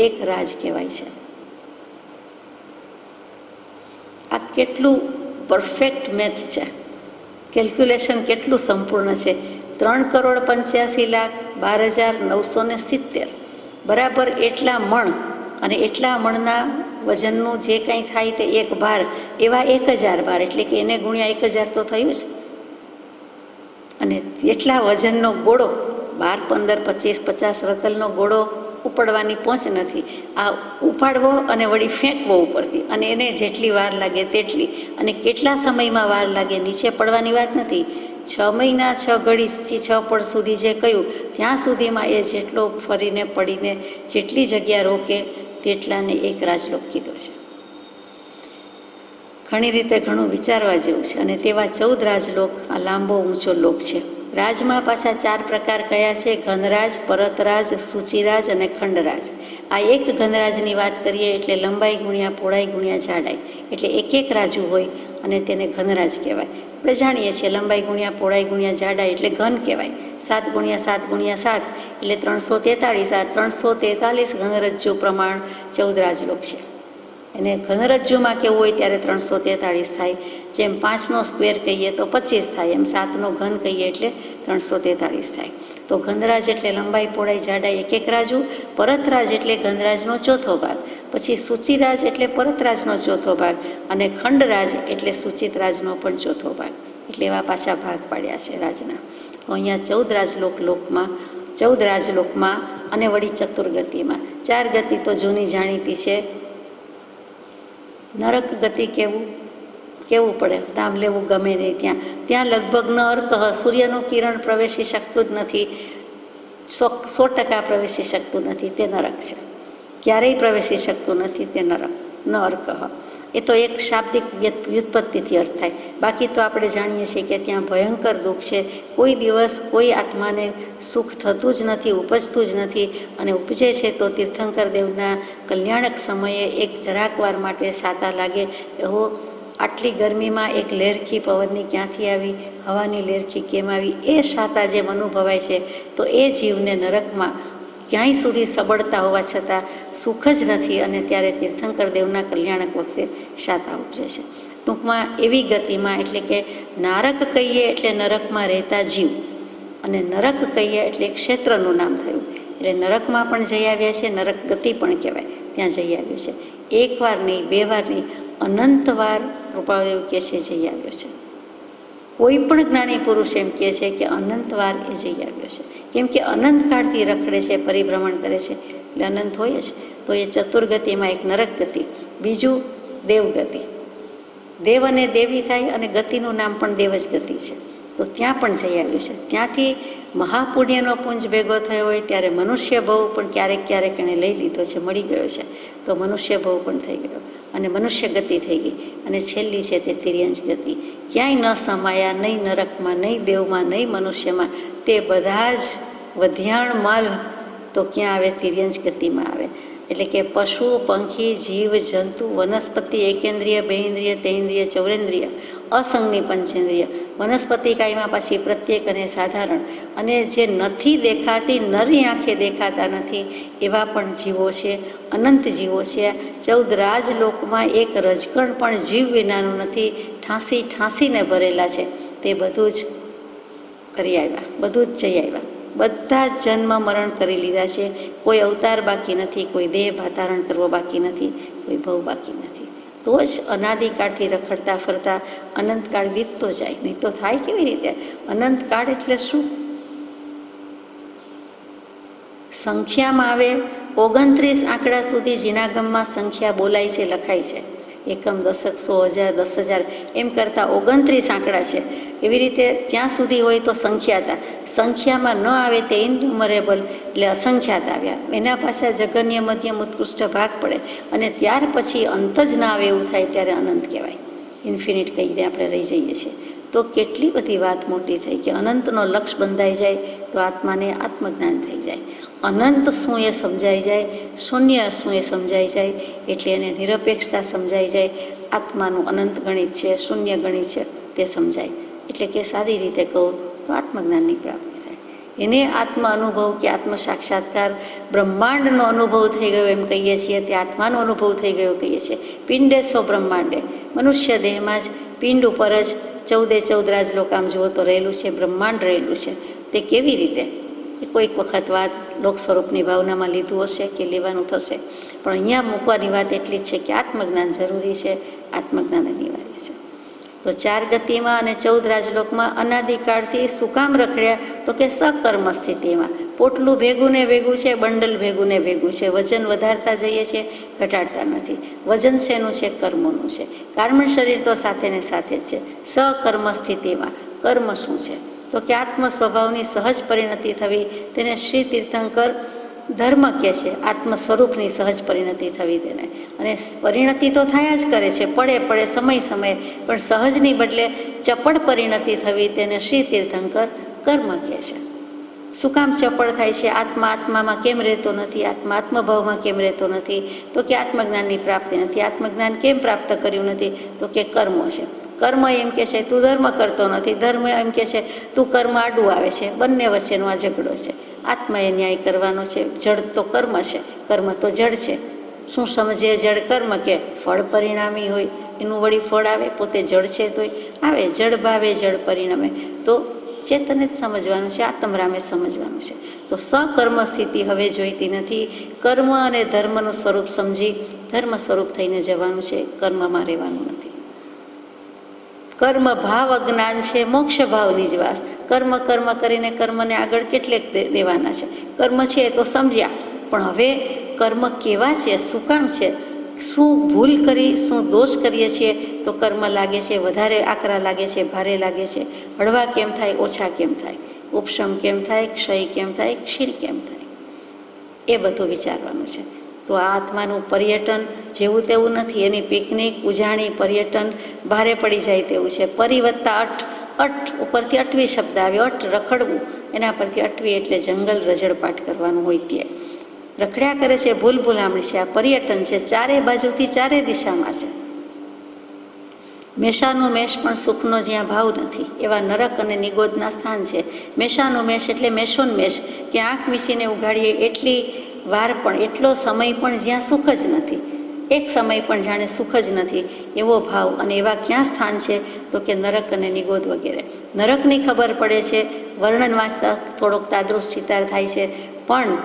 એક રાજ કહેવાય છે. આ કેટલું પરફેક્ટ મેથ્સ છે, કેલ્ક્યુલેશન કેટલું સંપૂર્ણ છે. 3,85,12,970 બરાબર એટલા મણ, અને એટલા મણના વજનનું જે કંઈ થાય તે એક ભાર, એવા 1,000 ભાર, એટલે કે એને ગુણ્યા 1,000 તો થયું જ. અને એટલા વજનનો ગોળો, 12, 15, 25, 50 રતલનો ગોળો ઉપાડવાની પહોંચ નથી. આ ઉપાડવો અને વળી ફેંકવો ઉપરથી, અને એને જેટલી વાર લાગે તેટલી, અને કેટલા સમયમાં વાર લાગે નીચે પડવાની વાત નથી. 6 મહિના 6 ઘડીથી 6 પળ સુધી જે કહ્યું ત્યાં સુધીમાં એ જેટલો ફરીને પડીને જેટલી જગ્યા રોકે તેટલાને એક રાજલોક કીધો છે. ઘણી રીતે ઘણું વિચારવા જેવું છે. અને તેવા 14 રાજલોક આ લાંબો ઊંચો લોક છે. રાજમાં પાછા 4 પ્રકાર કયા છે? ઘનરાજ, પરતરાજ, સૂચિરાજ અને ખંડરાજ. આ એક ઘનરાજની વાત કરીએ એટલે લંબાઈ ગુણ્યા પહોળાઈ ગુણ્યા જાડાઈ, એટલે એક રાજુ હોય અને તેને ઘનરાજ કહેવાય. આપણે જાણીએ છીએ લંબાઈ ગુણ્યા પહોળાઈ ગુણ્યા જાડાઈ એટલે ઘન કહેવાય. 7 ગુણ્યા 7 ગુણ્યા 7 એટલે 343. આ 343 ઘનરજ્જુ પ્રમાણ 14 રાજલોક છે. અને ઘનરજ્જુમાં કેવું હોય ત્યારે 343 થાય. જેમ 5નો સ્ક્વેર કહીએ તો 25 થાય, એમ 7નો ઘન કહીએ એટલે 343 થાય. તો ઘનરાજ એટલે લંબાઈ પહોળાઈ જાડાઈ એક રાજુ, પરતરાજ એટલે ઘનરાજનો ચોથો ભાગ, પછી સૂચિરાજ એટલે પરતરાજનો ચોથો ભાગ, અને ખંડરાજ એટલે સૂચિતરાજનો પણ ચોથો ભાગ. એટલે એવા પાછા ભાગ પાડ્યા છે રાજના. અહીંયા 14 રાજલોકમાં અને વળી ચતુર્ગતિમાં 4 ગતિ તો જૂની જાણીતી છે. નરક ગતિ કેવું પડે, નામ લેવું ગમે નહીં. ત્યાં લગભગ ન અર્ક, સૂર્યનું કિરણ પ્રવેશી શકતું જ નથી, 100% પ્રવેશી શકતું નથી, તે નરક છે. ક્યારેય પ્રવેશી શકતું નથી તે નરક, ન અર્ક. એ તો એક શાબ્દિક વ્યુત્પત્તિથી અર્થ થાય. બાકી તો આપણે જાણીએ છીએ કે ત્યાં ભયંકર દુઃખ છે. કોઈ દિવસ કોઈ આત્માને સુખ થતું જ નથી, ઉપજતું જ નથી. અને ઉપજે છે તો તીર્થંકર દેવના કલ્યાણક સમયે એક જરાક વાર માટે શાતા લાગે. એવો આટલી ગરમીમાં એક લહેરખી પવનની ક્યાંથી આવી, હવાની લહેરખી કેમ આવી, એ શાતા જેમ અનુભવાય છે. તો એ જીવને નરકમાં ક્યાંય સુધી સબળતા હોવા છતાં સુખ જ નથી, અને ત્યારે તીર્થંકર દેવના કલ્યાણક વખતે શાતા ઉપજે છે. ટૂંકમાં એવી ગતિમાં, એટલે કે નારક કહીએ એટલે નરકમાં રહેતા જીવ, અને નરક કહીએ એટલે ક્ષેત્રનું નામ થયું. એટલે નરકમાં પણ જઈ આવ્યા છે, નરક ગતિ પણ કહેવાય, ત્યાં જઈ આવ્યું છે. 1 વાર નહીં, 2 વાર નહીં, અનંત વાર કૃપાળુદેવ કહે છે જઈ આવ્યો છે. કોઈ પણ જ્ઞાની પુરુષ એમ કહે છે કે અનંત વાર એ જઈ આવ્યો છે. કેમ કે અનંતકાળથી રખડે છે, પરિભ્રમણ કરે છે, એટલે અનંત હોય જ. તો એ ચતુર્ગતિમાં એક નરક ગતિ, બીજું દેવગતિ. દેવ અને દેવી થાય, અને ગતિનું નામ પણ દેવ જ ગતિ છે. તો ત્યાં પણ જઈ આવ્યું છે. ત્યાંથી મહાપુણ્યનો પુંજ ભેગો થયો હોય ત્યારે મનુષ્ય ભવ પણ ક્યારેક એણે લઈ લીધો છે, મળી ગયો છે. તો મનુષ્ય ભવ પણ થઈ ગયો, અને મનુષ્ય ગતિ થઈ ગઈ. અને છેલ્લી છે તે તિર્યંજ ગતિ. ક્યાંય ન સમાયા, નહીં નરકમાં, નહીં દેવમાં, નહીં મનુષ્યમાં. તે બધા જ વધ્યાણ માલ તો ક્યાં આવે? તિર્યંજ ગતિમાં આવે. એટલે કે પશુ, પંખી, જીવ, જંતુ, વનસ્પતિ, એકેન્દ્રિય, બેઇન્દ્રિય, તેઇન્દ્રિય, ચૌરેન્દ્રિય, અસંગની પંચેન્દ્રિય, વનસ્પતિ કાયમાં પાછી પ્રત્યેક અને સાધારણ, અને જે નથી દેખાતી, નરી આંખે દેખાતા નથી એવા પણ જીવો છે, અનંત જીવો છે. 14 રાજલોકમાં એક રજકણ પણ જીવ વિનાનું નથી, ઠાંસીને ભરેલા છે. તે બધું જ કરી આવ્યા, બધું જ જઈ આવ્યા. બધા જ જન્મ મરણ કરી લીધા છે. કોઈ અવતાર બાકી નથી, કોઈ દેહ ધારણ કરવો બાકી નથી, કોઈ ભવ બાકી નથી. તો જ અનાદિકાળથી રખડતા ફરતા અનંતકાળ વીતતો જાય. નહીં તો થાય કેવી રીતે? અનંતકાળ એટલે શું? સંખ્યામાં આવે 29 આંકડા સુધી જીનાગમમાં સંખ્યા બોલાય છે, લખાય છે. એકમ, દશક, 100, 1000, 10,000 એમ કરતાં 29 આંકડા છે. એવી રીતે ત્યાં સુધી હોય તો સંખ્યાતા. સંખ્યામાં ન આવે તે ઇનન્યુમરેબલ એટલે અસંખ્યાત આવ્યા. એના પાછા જગન્ય, મધ્યમ, ઉત્કૃષ્ટ ભાગ પડે અને ત્યાર પછી અંત જ ના આવે એવું થાય ત્યારે અનંત કહેવાય. ઇન્ફિનિટ કહીને આપણે રહી જઈએ છીએ. તો કેટલી બધી વાત મોટી થઈ કે અનંતનો લક્ષ્ય બંધાઈ જાય તો આત્માને આત્મજ્ઞાન થઈ જાય. અનંત શું એ સમજાઈ જાય, શૂન્ય શું એ સમજાઈ જાય, એટલે એને નિરપેક્ષતા સમજાઈ જાય. આત્માનું અનંત ગણિત છે, શૂન્ય ગણિત છે તે સમજાય. એટલે કે સાદી રીતે કહું તો આત્મજ્ઞાનની પ્રાપ્તિ થાય. એને આત્મ અનુભવ કે આત્મ સાક્ષાત્કાર, બ્રહ્માંડનો અનુભવ થઈ ગયો એમ કહીએ છીએ, તે આત્માનો અનુભવ થઈ ગયો કહીએ છીએ. પિંડે સો બ્રહ્માંડે, મનુષ્ય દેહમાં જ પિંડ ઉપર જ 14 રાજલોક આમ જુઓ તો રહેલું છે, બ્રહ્માંડ રહેલું છે. તે કેવી રીતે? કોઈક વખત વાત લોક સ્વરૂપની ભાવનામાં લીધું હશે કે લેવાનું થશે, પણ અહીંયા મૂકવાની વાત એટલી જ છે કે આત્મજ્ઞાન જરૂરી છે, આત્મજ્ઞાન અનિવાર્ય છે. તો 4 ગતિમાં અને 14 રાજલોકમાં અનાદિકાળથી શું કામ રખડ્યા? તો કે સકર્મ સ્થિતિમાં. પોટલું ભેગું ને ભેગું છે, બંડલ ભેગું ને ભેગું છે. વજન વધારતા જઈએ છીએ, ઘટાડતા નથી. વજન શેનું છે? કર્મોનું છે. કાર્મણ શરીર તો સાથે ને સાથે જ છે. સકર્મ સ્થિતિમાં કર્મ શું છે? તો કે આત્મ સ્વભાવની સહજ પરિણતિ થવી, તેને શ્રી તીર્થંકર ધર્મ કહે છે. આત્મ સ્વરૂપની સહજ પરિણતિ થવી તેને. અને પરિણતિ તો થયા જ કરે છે, પડે સમય સમયે, પણ સહજની બદલે ચપળ પરિણતિ થવી તેને શ્રી તીર્થંકર કર્મ કહે છે. શું કામ ચપળ થાય છે? આત્મા આત્મામાં કેમ રહેતો નથી? આત્મા આત્મભાવમાં કેમ રહેતો નથી? તો કે આત્મજ્ઞાનની પ્રાપ્તિ નથી. આત્મજ્ઞાન કેમ પ્રાપ્ત કર્યું નથી? તો કે કર્મ છે. કર્મ એમ કે છે તું ધર્મ કરતો નથી, ધર્મ એમ કે છે તું કર્મ આડું આવે છે. બંને વચ્ચેનો આ ઝઘડો છે. આત્માએ ન્યાય કરવાનો છે. જડ તો કર્મ છે, કર્મ તો જડ છે. શું સમજે જડ કર્મ? કે ફળ પરિણામી હોય, એનું વળી ફળ આવે, પોતે જડ છે તોય આવે. જડ ભાવે જડ પરિણમે. તો ચેતને જ સમજવાનું છે, આત્મરામે સમજવાનું છે. તો સકર્મ સ્થિતિ હવે જોઈતી નથી. કર્મ અને ધર્મનું સ્વરૂપ સમજી ધર્મ સ્વરૂપ થઈને જવાનું છે, કર્મમાં રહેવાનું નથી. કર્મ ભાવ અજ્ઞાન છે, મોક્ષ ભાવની જ વાસ. કર્મ કરીને કર્મને આગળ કેટલેક દેવાના છે. કર્મ છે એ તો સમજ્યા, પણ હવે કર્મ કેવા છે, શું કામ છે, શું ભૂલ કરી, શું દોષ કરીએ છીએ તો કર્મ લાગે છે વધારે આકરા લાગે છે, ભારે લાગે છે. હળવા કેમ થાય, ઓછા કેમ થાય, ઉપશમ કેમ થાય, ક્ષય કેમ થાય, ક્ષીણ કેમ થાય, એ બધું વિચારવાનું છે. તો આ આત્માનું પર્યટન જેવું તેવું નથી. એની પિકનિક, ઉજાણી, પર્યટન ભારે પડી જાય તેવું છે. પરિવત્તા અટ ઉપરથી અટવી શબ્દ આવ્યો. અટ રખડવું, એના પરથી અટવી એટલે જંગલ રજળપાટ કરવાનું હોય તે રખડ્યા કરે છે, ભૂલ ભૂલામણી છે. આ પર્યટન છે, ચારે બાજુથી ચારે દિશામાં છે. મેષાનું મેષ પણ સુખનો જ્યાં ભાવ નથી એવા નરક અને નિગોદના સ્થાન છે. મેષાનું મેષ એટલે મેષોન્મેષ, કે આંખ મીચીને ઉઘાડીએ એટલી વાર પણ, એટલો સમય પણ જ્યાં સુખ જ નથી. એક સમય પણ જાણે સુખ જ નથી એવો ભાવ. અને એવા ક્યાં સ્થાન છે? તો કે નરક અને નિગોદ વગેરે. નરકની ખબર પડે છે, વર્ણન વાંચતા થોડોક તાદૃશ ચિતાર થાય છે, પણ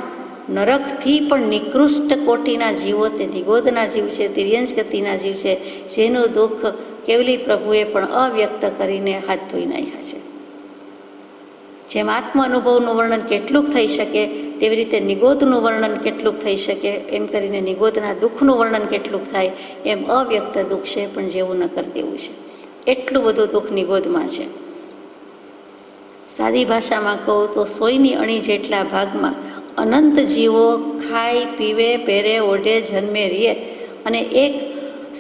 નરકથી પણ નિકૃષ્ટ કોટીના જીવો તે નિગોદના જીવ છે, તિર્યંજ ગતિના જીવ છે, જેનું દુઃખ કેવલી પ્રભુએ પણ અવ્યક્ત કરીને હાથ ધોઈ નાખ્યા છે. જેમ આત્મ અનુભવનું વર્ણન કેટલુંક થઈ શકે તેવી રીતે નિગોદનું વર્ણન કેટલુંક થઈ શકે, એમ કરીને નિગોદના દુઃખનું વર્ણન કેટલુંક થાય, એમ અવ્યક્ત દુઃખ છે પણ જેવું ન કર તેવું છે. એટલું બધું દુઃખ નિગોદમાં છે. સાદી ભાષામાં કહું તો 100ની અણી જેટલા ભાગમાં અનંત જીવો ખાય, પીવે, પહેરે, ઓઢે, જન્મે, રીએ, અને એક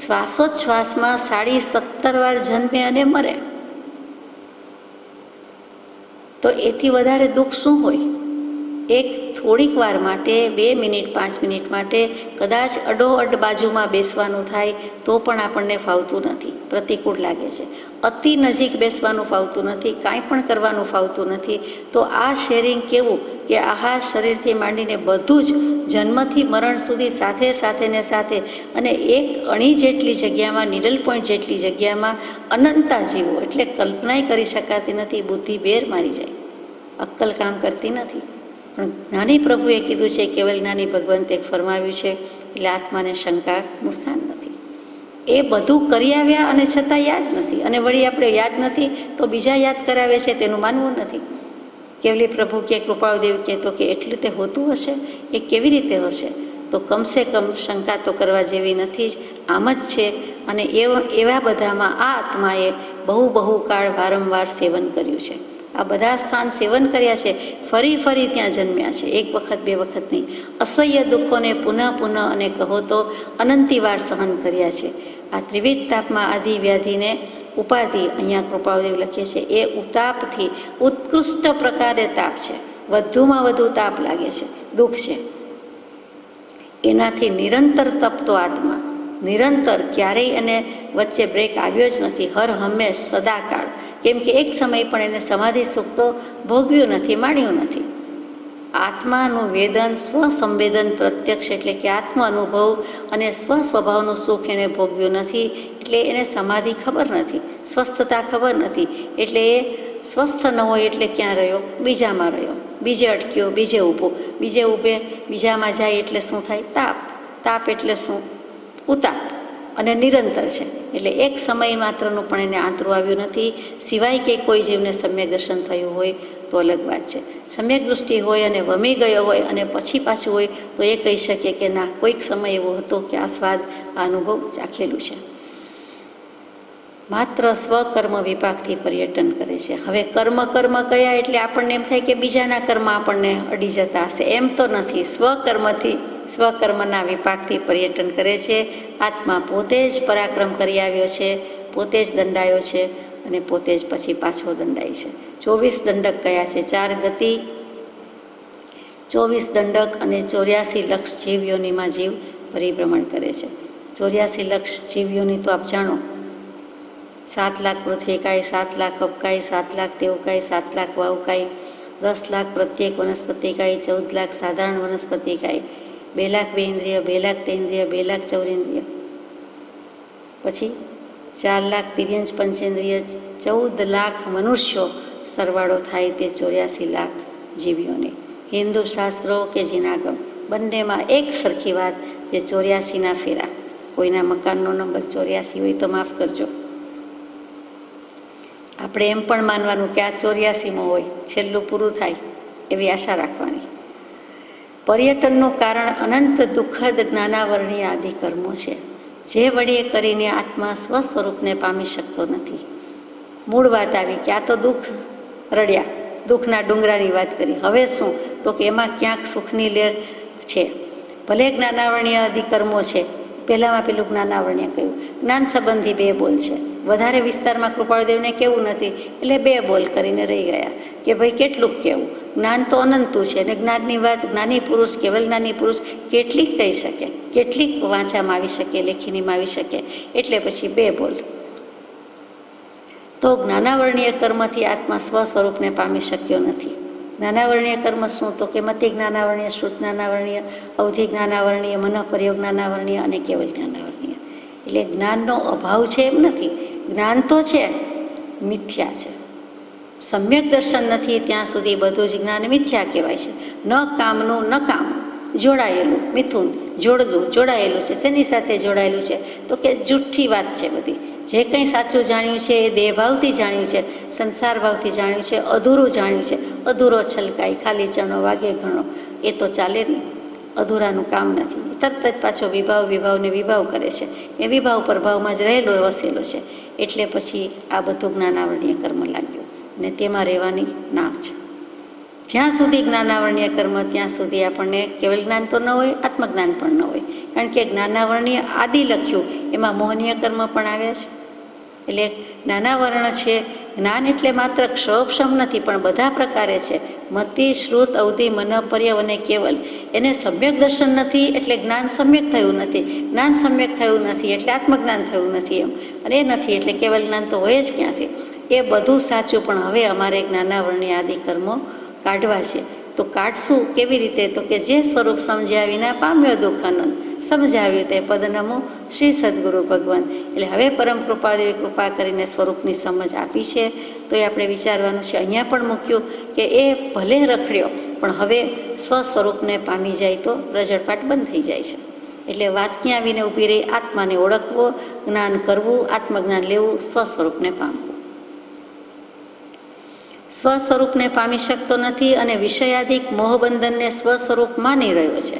શ્વાસોચ્છ્વાસમાં 17.5 વાર જન્મે અને મરે. તો એથી વધારે દુઃખ શું હોય? એક થોડીક વાર માટે, 2 મિનિટ 5 મિનિટ માટે કદાચ અડોઅડ બાજુમાં બેસવાનું થાય તો પણ આપણને ફાવતું નથી, પ્રતિકૂળ લાગે છે. અતિ નજીક બેસવાનું ફાવતું નથી, કાંઈ પણ કરવાનું ફાવતું નથી. તો આ શેરિંગ કેવું કે આહાર, શરીરથી માંડીને બધું જ જન્મથી મરણ સુધી સાથે સાથે ને સાથે, અને એક અણી જેટલી જગ્યામાં, નીડલ પોઈન્ટ જેટલી જગ્યામાં અનંતા જીવો, એટલે કલ્પનાય કરી શકાતી નથી. બુદ્ધિ બેર મારી જાય. અક્કલ કામ કરતી નથી. પણ જ્ઞાની પ્રભુએ કીધું છે, કેવલ જ્ઞાની ભગવંતે ફરમાવ્યું છે, એટલે આત્માને શંકાનું સ્થાન નથી. એ બધું કરી આવ્યા અને છતાં યાદ નથી, અને વળી આપણે યાદ નથી તો બીજા યાદ કરાવે છે તેનું માનવું નથી. કેવલી પ્રભુ કે કૃપાળુદેવ કહેતો કે એટલું તે હોતું હશે, એ કેવી રીતે હશે? તો કમસે કમ શંકા તો કરવા જેવી નથી જ, આમ જ છે. અને એવા બધામાં આ આત્માએ બહુ કાળ વારંવાર સેવન કર્યું છે. આ બધા સ્થાન સેવન કર્યા છે, ફરી ફરી ત્યાં જન્મ્યા છે, એક વખત બે વખત નહીં. અસહ્ય દુઃખોને પુનઃ અને કહો તો અનંતિવાર સહન કર્યા છે. આ ત્રિવિધ તાપમાં આદિ વ્યાધિને ઉપાધિ, અહીંયા કૃપાળુદેવ લખે છે, એ ઉતાપથી ઉત્કૃષ્ટ પ્રકારે તાપ છે. વધુમાં વધુ તાપ લાગે છે, દુઃખ છે. એનાથી નિરંતર તપતો આત્મા, નિરંતર, ક્યારેય એને વચ્ચે બ્રેક આવ્યો જ નથી, હર હંમેશ સદાકાળ. કેમ કે એક સમય પણ એને સમાધિ સુખ તો ભોગવ્યું નથી, માણ્યું નથી. આત્માનું વેદન, સ્વસંવેદન પ્રત્યક્ષ, એટલે કે આત્મ અનુભવ અને સ્વસ્વભાવનું સુખ એણે ભોગવ્યું નથી, એટલે એને સમાધિ ખબર નથી, સ્વસ્થતા ખબર નથી. એટલે એ સ્વસ્થ ન હોય એટલે ક્યાં રહ્યો? બીજામાં રહ્યો, બીજે અટક્યો, બીજે ઊભો, બીજે ઊભે બીજામાં જાય એટલે શું થાય? તાપ. તાપ એટલે શું? ઉતાપ. અને નિરંતર છે. એટલે એક સમય માત્રનું પણ એને આંતરું આવ્યું નથી, સિવાય કે કોઈ જીવને સમ્યક દર્શન થયું હોય તો અલગ વાત છે. સમ્યક દૃષ્ટિ હોય અને વમી ગયો હોય અને પછી પાછું હોય તો એ કહી શકીએ કે ના, કોઈક સમય એવો હતો કે આ સ્વાદ, આ અનુભવ ચાખેલું છે. માત્ર સ્વકર્મ વિપાકથી પર્યટન કરે છે. હવે કર્મ કયા? એટલે આપણને એમ થાય કે બીજાના કર્મ આપણને અડી જતા હશે, એમ તો નથી. સ્વકર્મના વિપાકથી પર્યટન કરે છે. આત્મા પોતે જ પરાક્રમ કરી આવ્યો છે, પોતે જ દંડાયો છે અને પોતે જ પછી પાછો દંડાય છે. 24 દંડક કયા છે? 4 ગતિ, 24 દંડક અને 84 લક્ષ જીવયોનીમાં જીવ પરિભ્રમણ કરે છે. 84 લક્ષ જીવયોની તો આપ જાણો, 7 લાખ પૃથ્વીકાય, 7 લાખ અપકાય, 7 લાખ દેવકાય, 7 લાખ વાવકાય, 10 લાખ પ્રત્યેક વનસ્પતિકાય, 14 લાખ સાધારણ વનસ્પતિકાય, 2 લાખ 2 ઇન્દ્રિય, 2 લાખ 3 ઇન્દ્રિય, 2 લાખ 4 ઇન્દ્રિય, પછી 4 લાખ તિર્યંચ પંચેન્દ્રિય, 14 લાખ મનુષ્યો, સરવાળો થાય તે 84 લાખ જીવીઓને. હિન્દુ શાસ્ત્રો કે જીનાગમ બંનેમાં એક સરખી વાત, તે 84ના ફેરા. કોઈના મકાનનો નંબર 84 હોય તો માફ કરજો, આપણે એમ પણ માનવાનું કે આ 84માં હોય, છેલ્લું પૂરું થાય એવી આશા રાખવાની. પર્યટનનું કારણ અનંત દુઃખદ જ્ઞાનાવરણીય આદિ કર્મો છે, જે વડે કરીને આત્મા સ્વસ્વરૂપને પામી શકતો નથી. મૂળ વાત આવી કે આ તો દુઃખ રડ્યા, દુઃખના ડુંગરાની વાત કરી. હવે શું? તો કે એમાં ક્યાંક સુખની લહેર છે. ભલે જ્ઞાનાવરણીય આદિ કર્મો છે, પહેલાંમાં પેલું જ્ઞાનાવરણીય કહ્યું. જ્ઞાન સંબંધી 2 બોલ છે, વધારે વિસ્તારમાં કૃપાળુદેવને કેવું નથી, એટલે 2 બોલ કરીને રહી ગયા કે ભાઈ કેટલુંક કહેવું. જ્ઞાન તો અનંતું છે, અને જ્ઞાનની વાત જ્ઞાની પુરુષ, કેવલ જ્ઞાની પુરુષ કેટલીક કહી શકે, કેટલીક વાંચામાં આવી શકે, લેખીનીમાં આવી શકે, એટલે પછી 2 બોલ. તો જ્ઞાનાવરણીય કર્મથી આત્મા સ્વ સ્વરૂપને પામી શક્યો નથી. જ્ઞાનાવરણીય કર્મ શું? તો કે મતિ જ્ઞાનાવરણીય, શ્રુત જ્ઞાનાવરણીય, અવધિ જ્ઞાનાવરણીય, મનઃપર્યોગ જ્ઞાનાવરણીય અને કેવલ જ્ઞાનાવરણીય. એટલે જ્ઞાનનો અભાવ છે એમ નથી, જ્ઞાન તો છે, મિથ્યા છે. સમ્યક દર્શન નથી ત્યાં સુધી બધું જ જ્ઞાન મિથ્યા કહેવાય છે. ન કામનું ન કામ, જોડાયેલું મિથુન, જોડાયેલું છે. શેની સાથે જોડાયેલું છે? તો કે જૂઠી વાત છે બધી. જે કંઈ સાચું જાણ્યું છે એ દેહભાવથી જાણ્યું છે, સંસાર ભાવથી જાણ્યું છે, અધૂરું જાણ્યું છે. અધૂરો છલકાય, ખાલી ચણો વાગે ઘણો, એ તો ચાલે નહીં, અધૂરાનું કામ નથી. તરત જ પાછો વિભાવને વિભાવ કરે છે, એ વિભાવ પ્રભાવમાં જ રહેલો વસેલો છે. એટલે પછી આ બધું જ્ઞાનાવરણીય કર્મ લાગ્યું ને તેમાં રહેવાની નાવ છે. જ્યાં સુધી જ્ઞાનાવરણીય કર્મ, ત્યાં સુધી આપણને કેવલ જ્ઞાન તો ન હોય, આત્મજ્ઞાન પણ ન હોય. કારણ કે જ્ઞાનાવરણીય આદિ લખ્યું, એમાં મોહનીય કર્મ પણ આવ્યા છે. એટલે જ્ઞાનાવરણ છે. જ્ઞાન એટલે માત્ર ક્ષોક્ષમ નથી, પણ બધા પ્રકારે છે. મતિ, શ્રુત, અવધિ, મનઃપર્યવ અને કેવલ. એને સમ્યક દર્શન નથી એટલે જ્ઞાન સમ્યક થયું નથી, જ્ઞાન સમ્યક થયું નથી એટલે આત્મજ્ઞાન થયું નથી એમ, અને એ નથી એટલે કેવલ જ્ઞાન તો હોય જ ક્યાંથી. એ બધું સાચું, પણ હવે અમારે જ્ઞાનાવરણીય આદિ કર્મો કાઢવા છે. તો કાઢશું કેવી રીતે? તો કે જે સ્વરૂપ સમજ્યા વિના પામ્યો દુઃખ આનંદ, સમજાવ્યું તે પદનમો શ્રી સદગુરુ ભગવાન. એટલે હવે પરમ કૃપાદેવી કૃપા કરીને સ્વરૂપની સમજ આપી છે. તો એ આપણે વિચારવાનું છે. અહીંયા પણ મૂક્યું કે એ ભલે રખડ્યો પણ હવે સ્વસ્વરૂપને પામી જાય તો રજળપાટ બંધ થઈ જાય છે. એટલે વાત ક્યાં આવીને ઊભી રહી? આત્માને ઓળખવો, જ્ઞાન કરવું, આત્મજ્ઞાન લેવું, સ્વસ્વરૂપને પામવું. સ્વસ્વરૂપને પામી શકતો નથી અને વિષયાધિક મોહબંધનને સ્વસ્વરૂપ માની રહ્યો છે.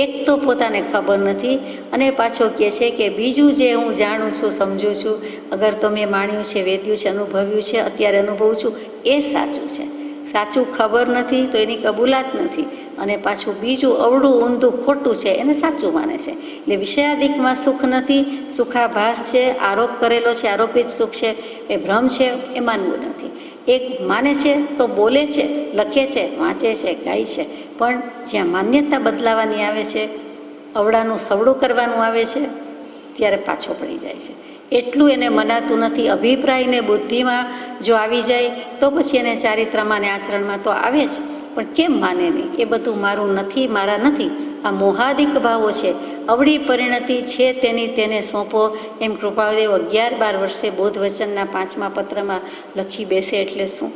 એક તો પોતાને ખબર નથી અને પાછો કહે છે કે બીજું જે હું જાણું છું, સમજું છું, અગર તો મેં માણ્યું છે, વેદ્યું છે, અનુભવ્યું છે, અત્યારે અનુભવું છું, એ સાચું છે. સાચું ખબર નથી તો એની કબૂલાત નથી, અને પાછું બીજું અવળું ઊંધું ખોટું છે એને સાચું માને છે. એટલે વિષયાધિકમાં સુખ નથી, સુખાભાસ છે, આરોપ કરેલો છે, આરોપિત સુખ છે, એ ભ્રમ છે, એ માનવું નથી. એક માને છે તો બોલે છે, લખે છે, વાંચે છે, ગાય છે, પણ જ્યાં માન્યતા બદલાવાની આવે છે, અવળાનું સવળું કરવાનું આવે છે, ત્યારે પાછો પડી જાય છે. એટલું એને મનાતું નથી. અભિપ્રાયને બુદ્ધિમાં જો આવી જાય તો પછી એને ચારિત્રમાં ને આચરણમાં તો આવે જ, પણ કેમ માને નહીં? એ બધું મારું નથી, મારા નથી. આ મોહાદિક ભાવો છે. અવળી પરિણતિ છે તેની તેને સોંપો, એમ કૃપાળદેવ 11-12 વર્ષે બોધ વચનના 5મા પત્રમાં લખી બેસે એટલે શું?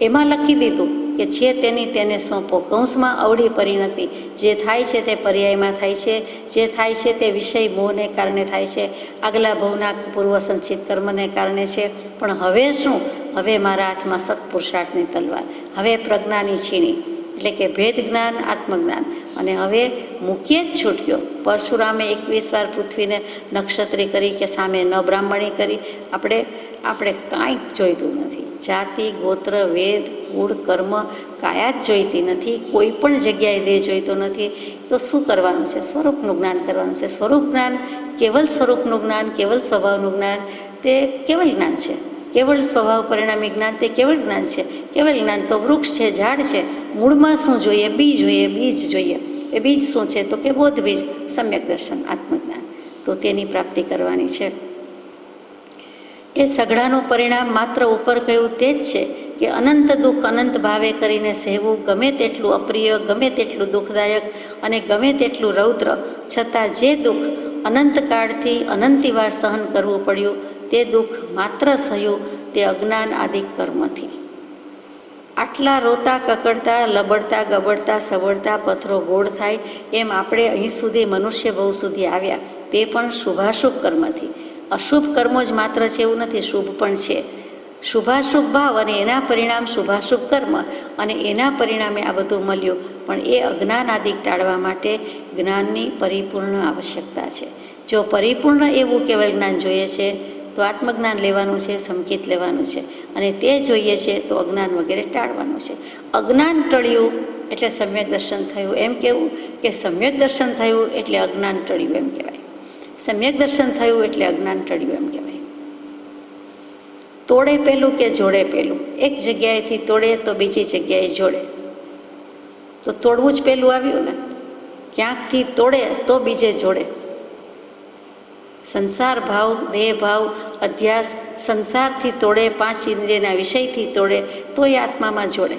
એમાં લખી દીધું કે છે તેની તેને સોંપો. કૌંસમાં અવળી પરિણતિ. જે થાય છે તે પર્યાયમાં થાય છે, જે થાય છે તે વિષય મોહને કારણે થાય છે, આગલા ભવના પૂર્વ સંચિત કર્મને કારણે છે. પણ હવે શું? હવે મારા હાથમાં સત્પુરુષાર્થની તલવાર, હવે પ્રજ્ઞાની છીણી, એટલે કે ભેદ જ્ઞાન, આત્મજ્ઞાન. અને હવે મૂકીએ જ છૂટ્યો. પરશુરામે 21 વાર પૃથ્વીને નક્ષત્રી કરી કે સામે ન બ્રાહ્મણી કરી. આપણે કાંઈ જોઈતું નથી. જાતિ, ગોત્ર, વેદ, કુળ, કર્મ કાયા જ જોઈતી નથી. કોઈ પણ જગ્યાએ દેહ જોઈતો નથી. તો શું કરવાનું છે? સ્વરૂપનું જ્ઞાન કરવાનું છે. સ્વરૂપ જ્ઞાન, કેવલ સ્વરૂપનું જ્ઞાન, કેવલ સ્વભાવનું જ્ઞાન, તે કેવલ જ્ઞાન છે. કેવળ સ્વભાવ પરિણામી જ્ઞાન તે કેવળ જ્ઞાન છે. કેવળ જ્ઞાન તો વૃક્ષ છે, ઝાડ છે. મૂળમાં શું જોઈએ? બીજ જોઈએ, બીજ જોઈએ. એ બીજ શું છે? તો કે બોધ બીજ, સમ્યક દર્શન, આત્મજ્ઞાન. તો તેની પ્રાપ્તિ કરવાની છે. એ સઘળાનું પરિણામ માત્ર ઉપર કહ્યું તે જ છે કે અનંત દુઃખ અનંત ભાવે કરીને સહેવું, ગમે તેટલું અપ્રિય, ગમે તેટલું દુઃખદાયક અને ગમે તેટલું રૌદ્ર, છતાં જે દુઃખ અનંતકાળથી અનંતિવાર સહન કરવું પડ્યું, તે દુઃખ માત્ર સહ્યું તે અજ્ઞાન આદિ કર્મથી. આટલા રોતા, કકડતા, લબડતા, ગબડતા, સબડતા પથ્થરો ગોળ થાય એમ આપણે અહીં સુધી મનુષ્ય ભવ સુધી આવ્યા, તે પણ શુભાશુભ કર્મથી. અશુભ કર્મો જ માત્ર છે એવું નથી, શુભ પણ છે. શુભાશુભ ભાવ અને એના પરિણામ શુભાશુભ કર્મ, અને એના પરિણામે આ બધું મળ્યું. પણ એ અજ્ઞાન આદિ ટાળવા માટે જ્ઞાનની પરિપૂર્ણ આવશ્યકતા છે. જો પરિપૂર્ણ એવું કેવળ જ્ઞાન જોઈએ છે તો આત્મજ્ઞાન લેવાનું છે, સંકેત લેવાનું છે, અને તે જોઈએ છે તો અજ્ઞાન વગેરે ટાળવાનું છે. અજ્ઞાન ટળ્યું એટલે સમ્યક દર્શન થયું એમ કહેવું, કે સમ્યક દર્શન થયું એટલે અજ્ઞાન ટળ્યું એમ કહેવાય. સમ્યક દર્શન થયું એટલે અજ્ઞાન ટળ્યું એમ કહેવાય. તોડે પેલું કે જોડે પેલું? એક જગ્યાએથી તોડે તો બીજી જગ્યાએ જોડે. તો તોડવું જ પેલું આવ્યું ને. ક્યાંકથી તોડે તો બીજે જોડે. સંસાર ભાવ, દેહ ભાવ, અધ્યાસ, સંસારથી તોડે, 5 ઇન્દ્રિયના વિષયથી તોડે તો એ આત્મામાં જોડે.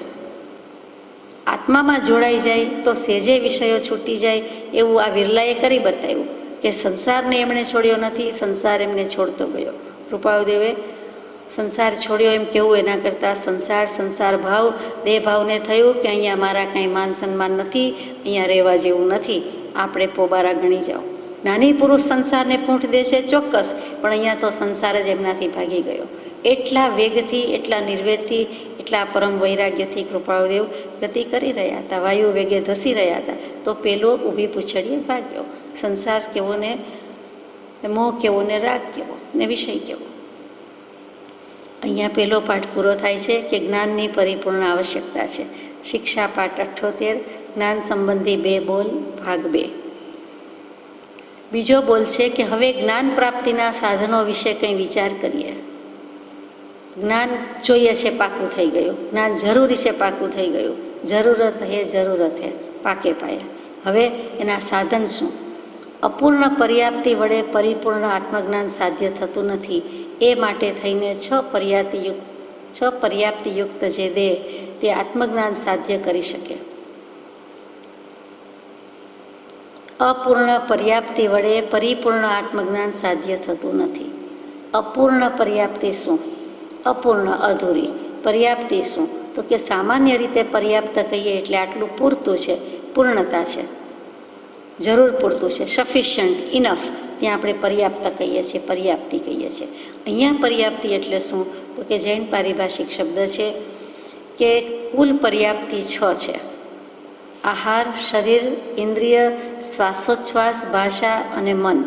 આત્મામાં જોડાઈ જાય તો સેજે વિષયો છૂટી જાય. એવું આ વિરલાએ કરી બતાવ્યું કે સંસારને એમણે છોડ્યો નથી, સંસાર એમને છોડતો ગયો. કૃપાળદેવે સંસાર છોડ્યો એમ કેવું, એના કરતાં સંસાર ભાવ, દેહ ભાવને થયું કે અહીંયા મારા કાંઈ માન સન્માન નથી, અહીંયા રહેવા જેવું નથી, આપણે પોબારા ગણી જાઓ. નાની પુરુષ સંસારને પૂંઠ દે છે ચોક્કસ, પણ અહીંયા તો સંસાર જ એમનાથી ભાગી ગયો. એટલા વેગથી, એટલા નિર્વેદથી, એટલા પરમ વૈરાગ્યથી કૃપાળદેવ ગતિ કરી રહ્યા હતા. વાયુ વેગે ધસી રહ્યા હતા. તો પેલો ઊભી પૂછડીએ ભાગ્યો. સંસાર કેવો ને મોહ કેવો ને રાગ કેવો ને વિષય કેવો. અહીંયા પહેલો પાઠ પૂરો થાય છે કે જ્ઞાનની પરિપૂર્ણ આવશ્યકતા છે. શિક્ષા પાઠ 78, જ્ઞાન સંબંધી 2 બોલ, ભાગ 2. બીજો બોલ છે કે હવે જ્ઞાન પ્રાપ્તિના સાધનો વિશે કંઈ વિચાર કરીએ. જ્ઞાન જોઈએ છે, પાકું થઈ ગયું. જ્ઞાન જરૂરી છે, પાકું થઈ ગયું. જરૂરત હે, પાકે પાયા. હવે એના સાધન શું? અપૂર્ણ પર્યાપ્તિ વડે પરિપૂર્ણ આત્મજ્ઞાન સાધ્ય થતું નથી. એ માટે થઈને 6 પર્યાપ્તિયુક્ત જે દેહ તે આત્મજ્ઞાન સાધ્ય કરી શકે. અપૂર્ણ પર્યાપ્તિ વડે પરિપૂર્ણ આત્મજ્ઞાન સાધ્ય થતું નથી. અપૂર્ણ પર્યાપ્તિ શું? અપૂર્ણ અધૂરી. પર્યાપ્તિ શું? તો કે સામાન્ય રીતે પર્યાપ્ત કહીએ એટલે આટલું પૂરતું છે, પૂર્ણતા છે, જરૂર પૂરતું છે, સફિશિયન્ટ, ઇનફ. ત્યાં આપણે પર્યાપ્ત કહીએ છીએ, પર્યાપ્તિ કહીએ છીએ. અહીંયા પર્યાપ્તિ એટલે શું? તો કે જૈન પારિભાષિક શબ્દ છે કે કુલ પર્યાપ્તિ 6 છે. આહાર, શરીર, ઇન્દ્રિય, શ્વાસોચ્છ્વાસ, ભાષા અને મન.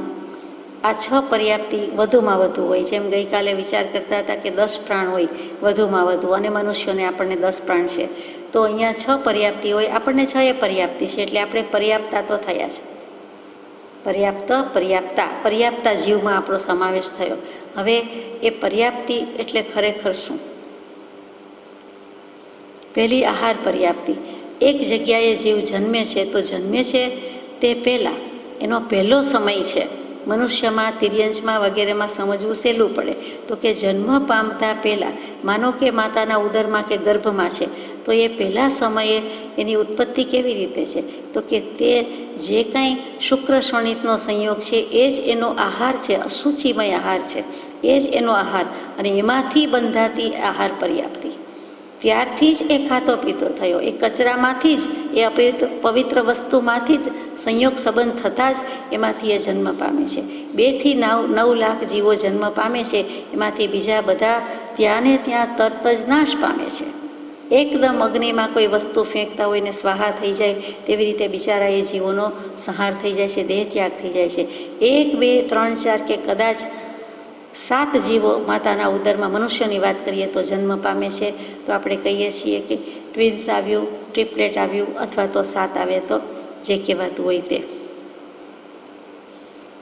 આ 6 પર્યાપ્તિ વધુમાં વધુ હોય. જેમ ગઈકાલે વિચાર કરતા હતા કે 10 પ્રાણ હોય વધુમાં વધુ, અને મનુષ્યોને આપણને 10 પ્રાણ છે, તો અહીંયા 6 પર્યાપ્તિ હોય, આપણને 6 પર્યાપ્તિ છે, એટલે આપણે પર્યાપ્તા તો થયા છે. પર્યાપ્ત, પર્યાપ્તા જીવમાં આપણો સમાવેશ થયો. હવે એ પર્યાપ્તિ એટલે ખરેખર શું? પહેલી આહાર પર્યાપ્તિ. એક જગ્યાએ જીવ જન્મે છે તો જન્મે છે તે પહેલાં એનો પહેલો સમય છે. મનુષ્યમાં, તિર્યંશમાં વગેરેમાં સમજવું સહેલું પડે. તો કે જન્મ પામતા પહેલાં, માનો કે માતાના ઉદરમાં કે ગર્ભમાં છે, તો એ પહેલા સમયે એની ઉત્પત્તિ કેવી રીતે છે? તો કે તે જે કાંઈ શુક્ર શોણિતનો સંયોગ છે એ જ એનો આહાર છે, અશુચિમય આહાર છે, એ જ એનો આહાર, અને એમાંથી બંધાતી આહાર પર્યાપ્તિ. ત્યારથી જ એ ખાતો પીતો થયો. એ કચરામાંથી જ, એ પવિત્ર વસ્તુમાંથી જ સંયોગ સંબંધ થતાં જ એમાંથી એ જન્મ પામે છે. 2 થી 9 લાખ જીવો જન્મ પામે છે, એમાંથી બીજા બધા ત્યાં ને ત્યાં તરત જ નાશ પામે છે. એકદમ અગ્નિમાં કોઈ વસ્તુ ફેંકતા હોય ને સ્વાહા થઈ જાય તેવી રીતે બિચારા એ જીવોનો સંહાર થઈ જાય છે, દેહ ત્યાગ થઈ જાય છે. 1, 2, 3, 4 કે કદાચ 7 જીવો માતાના ઉદરમાં, મનુષ્યની વાત કરીએ તો જન્મ પામે છે. તો આપણે કહીએ છીએ કે ટ્વિન્સ આવ્યું, ટ્રિપલેટ આવ્યું, અથવા તો 7 આવે તો જે કહેવાતું હોય તે.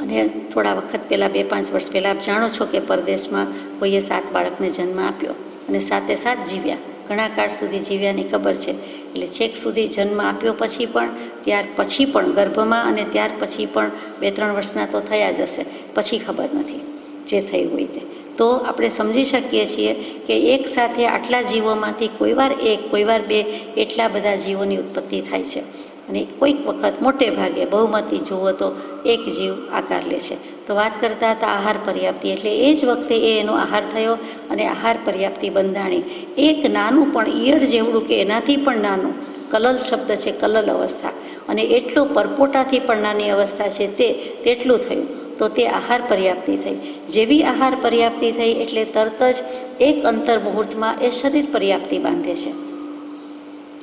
અને થોડા વખત પહેલાં, 2-5 વર્ષ પહેલાં આપ જાણો છો કે પરદેશમાં કોઈએ 7 બાળકને જન્મ આપ્યો અને 7 જીવ્યા. ઘણા કાળ સુધી જીવ્યાની ખબર છે. એટલે છેક સુધી જન્મ આપ્યો પછી પણ, ત્યાર પછી પણ ગર્ભમાં, અને ત્યાર પછી પણ 2-3 વર્ષના તો થયા જ હશે, પછી ખબર નથી જે થયું હોય તે. તો આપણે સમજી શકીએ છીએ કે એક સાથે આટલા જીવોમાંથી કોઈવાર 1, કોઈવાર 2 એટલા બધા જીવોની ઉત્પત્તિ થાય છે. અને કોઈક વખત મોટે ભાગે બહુમતી જુઓ તો 1 જીવ આકાર લે છે. તો વાત કરતા હતા આહાર પર્યાપ્તિ, એટલે એ જ વખતે એનો આહાર થયો અને આહાર પર્યાપ્તિ બંધાણી. એક નાનું પણ ઈયળ જેવડું કે એનાથી પણ નાનું, કલલ શબ્દ છે, કલલ અવસ્થા, અને એટલો પરપોટાથી પણ નાની અવસ્થા છે તેટલું થયું. તો તે આહાર પર્યાપ્તિ થઈ. જેવી આહાર પર્યાપ્તિ થઈ એટલે તરત જ એક અંતર મુહૂર્તમાં એ શરીર પર્યાપ્તિ બાંધે છે.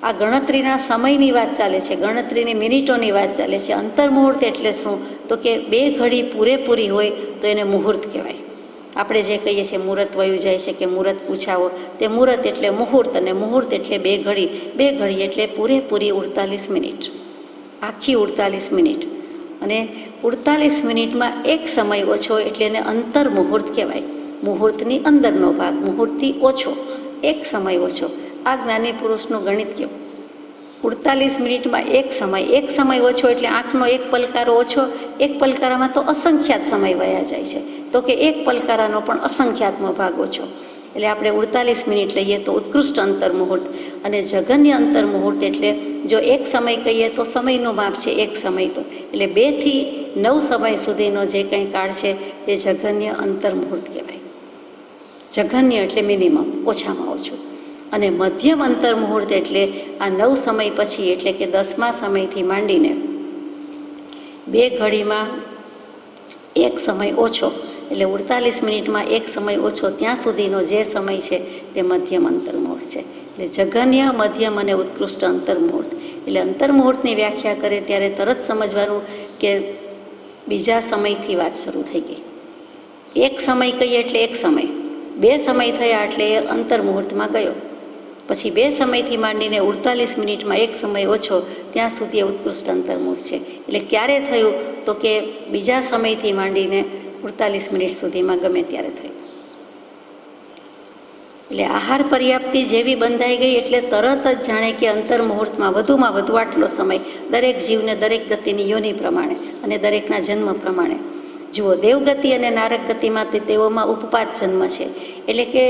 આ ગણતરીના સમયની વાત ચાલે છે, ગણતરીની મિનિટોની વાત ચાલે છે. અંતર મુહૂર્ત એટલે શું? તો કે 2 ઘડી પૂરેપૂરી હોય તો એને મુહૂર્ત કહેવાય. આપણે જે કહીએ છીએ મુહૂર્ત વયું જાય છે કે મુહૂર્ત પૂછાવો, તે મુહૂર્ત એટલે મુહૂર્ત, અને મુહૂર્ત એટલે 2 ઘડી. 2 ઘડી એટલે પૂરેપૂરી 48 મિનિટ, આખી 48 મિનિટ. અને 48 મિનિટમાં એક સમય ઓછો એટલે એને અંતર મુહૂર્ત કહેવાય. મુહૂર્તની અંદરનો ભાગ, મુહૂર્તથી ઓછો, એક સમય ઓછો. આ જ્ઞાની પુરુષનું ગણિત કેવું? 48 મિનિટમાં એક સમય ઓછો એટલે આંખનો એક પલકારો ઓછો. એક પલકારામાં તો અસંખ્યાત સમય વયા જાય છે. તો કે એક પલકારાનો પણ અસંખ્યાતનો ભાગ ઓછો. એટલે આપણે 48 મિનિટ લઈએ તો ઉત્કૃષ્ટ અંતર મુહૂર્ત. અને જઘન્ય અંતર મુહૂર્ત એટલે જો એક સમય કહીએ તો સમયનું માપ છે એક સમય, તો એટલે 2 થી 9 સમય સુધીનો જે કંઈ કાળ છે તે જઘન્ય અંતર મુહૂર્ત કહેવાય. જઘન્ય એટલે મિનિમમ, ઓછામાં ઓછું. અને મધ્યમ અંતર મુહૂર્ત એટલે આ 9 સમય પછી, એટલે કે 10મા સમયથી માંડીને 2 ઘડીમાં એક સમય ઓછો, એટલે 48 મિનિટમાં એક સમય ઓછો, ત્યાં સુધીનો જે સમય છે તે મધ્યમ અંતર મુહૂર્ત છે. એટલે જઘન્ય, મધ્યમ અને ઉત્કૃષ્ટ અંતર મુહૂર્ત. એટલે અંતર મુહૂર્તની વ્યાખ્યા કરે ત્યારે તરત સમજવાનું કે બીજા સમયથી વાત શરૂ થઈ ગઈ. એક સમય કહીએ એટલે એક સમય, 2 સમય થયા એટલે એ અંતર મુહૂર્તમાં ગયો. પછી 2 સમયથી માંડીને 48 મિનિટમાં એક સમય ઓછો, ત્યાં સુધી ઉત્કૃષ્ટ અંતર મુહૂર્ત છે. એટલે ક્યારે થયું? તો કે બીજા સમયથી માંડીને 48 મિનિટ સુધીમાં ગમે ત્યારે થયું. એટલે આહાર પર્યાપ્તિ જેવી બંધાઈ ગઈ એટલે તરત જ જાણે કે અંતર મુહૂર્તમાં વધુમાં વધુ આટલો સમય, દરેક જીવને દરેક ગતિની યોનિ પ્રમાણે અને દરેકના જન્મ પ્રમાણે. જુઓ, દેવગતિ અને નારક ગતિમાં તેઓમાં ઉપપાત જન્મ છે. એટલે કે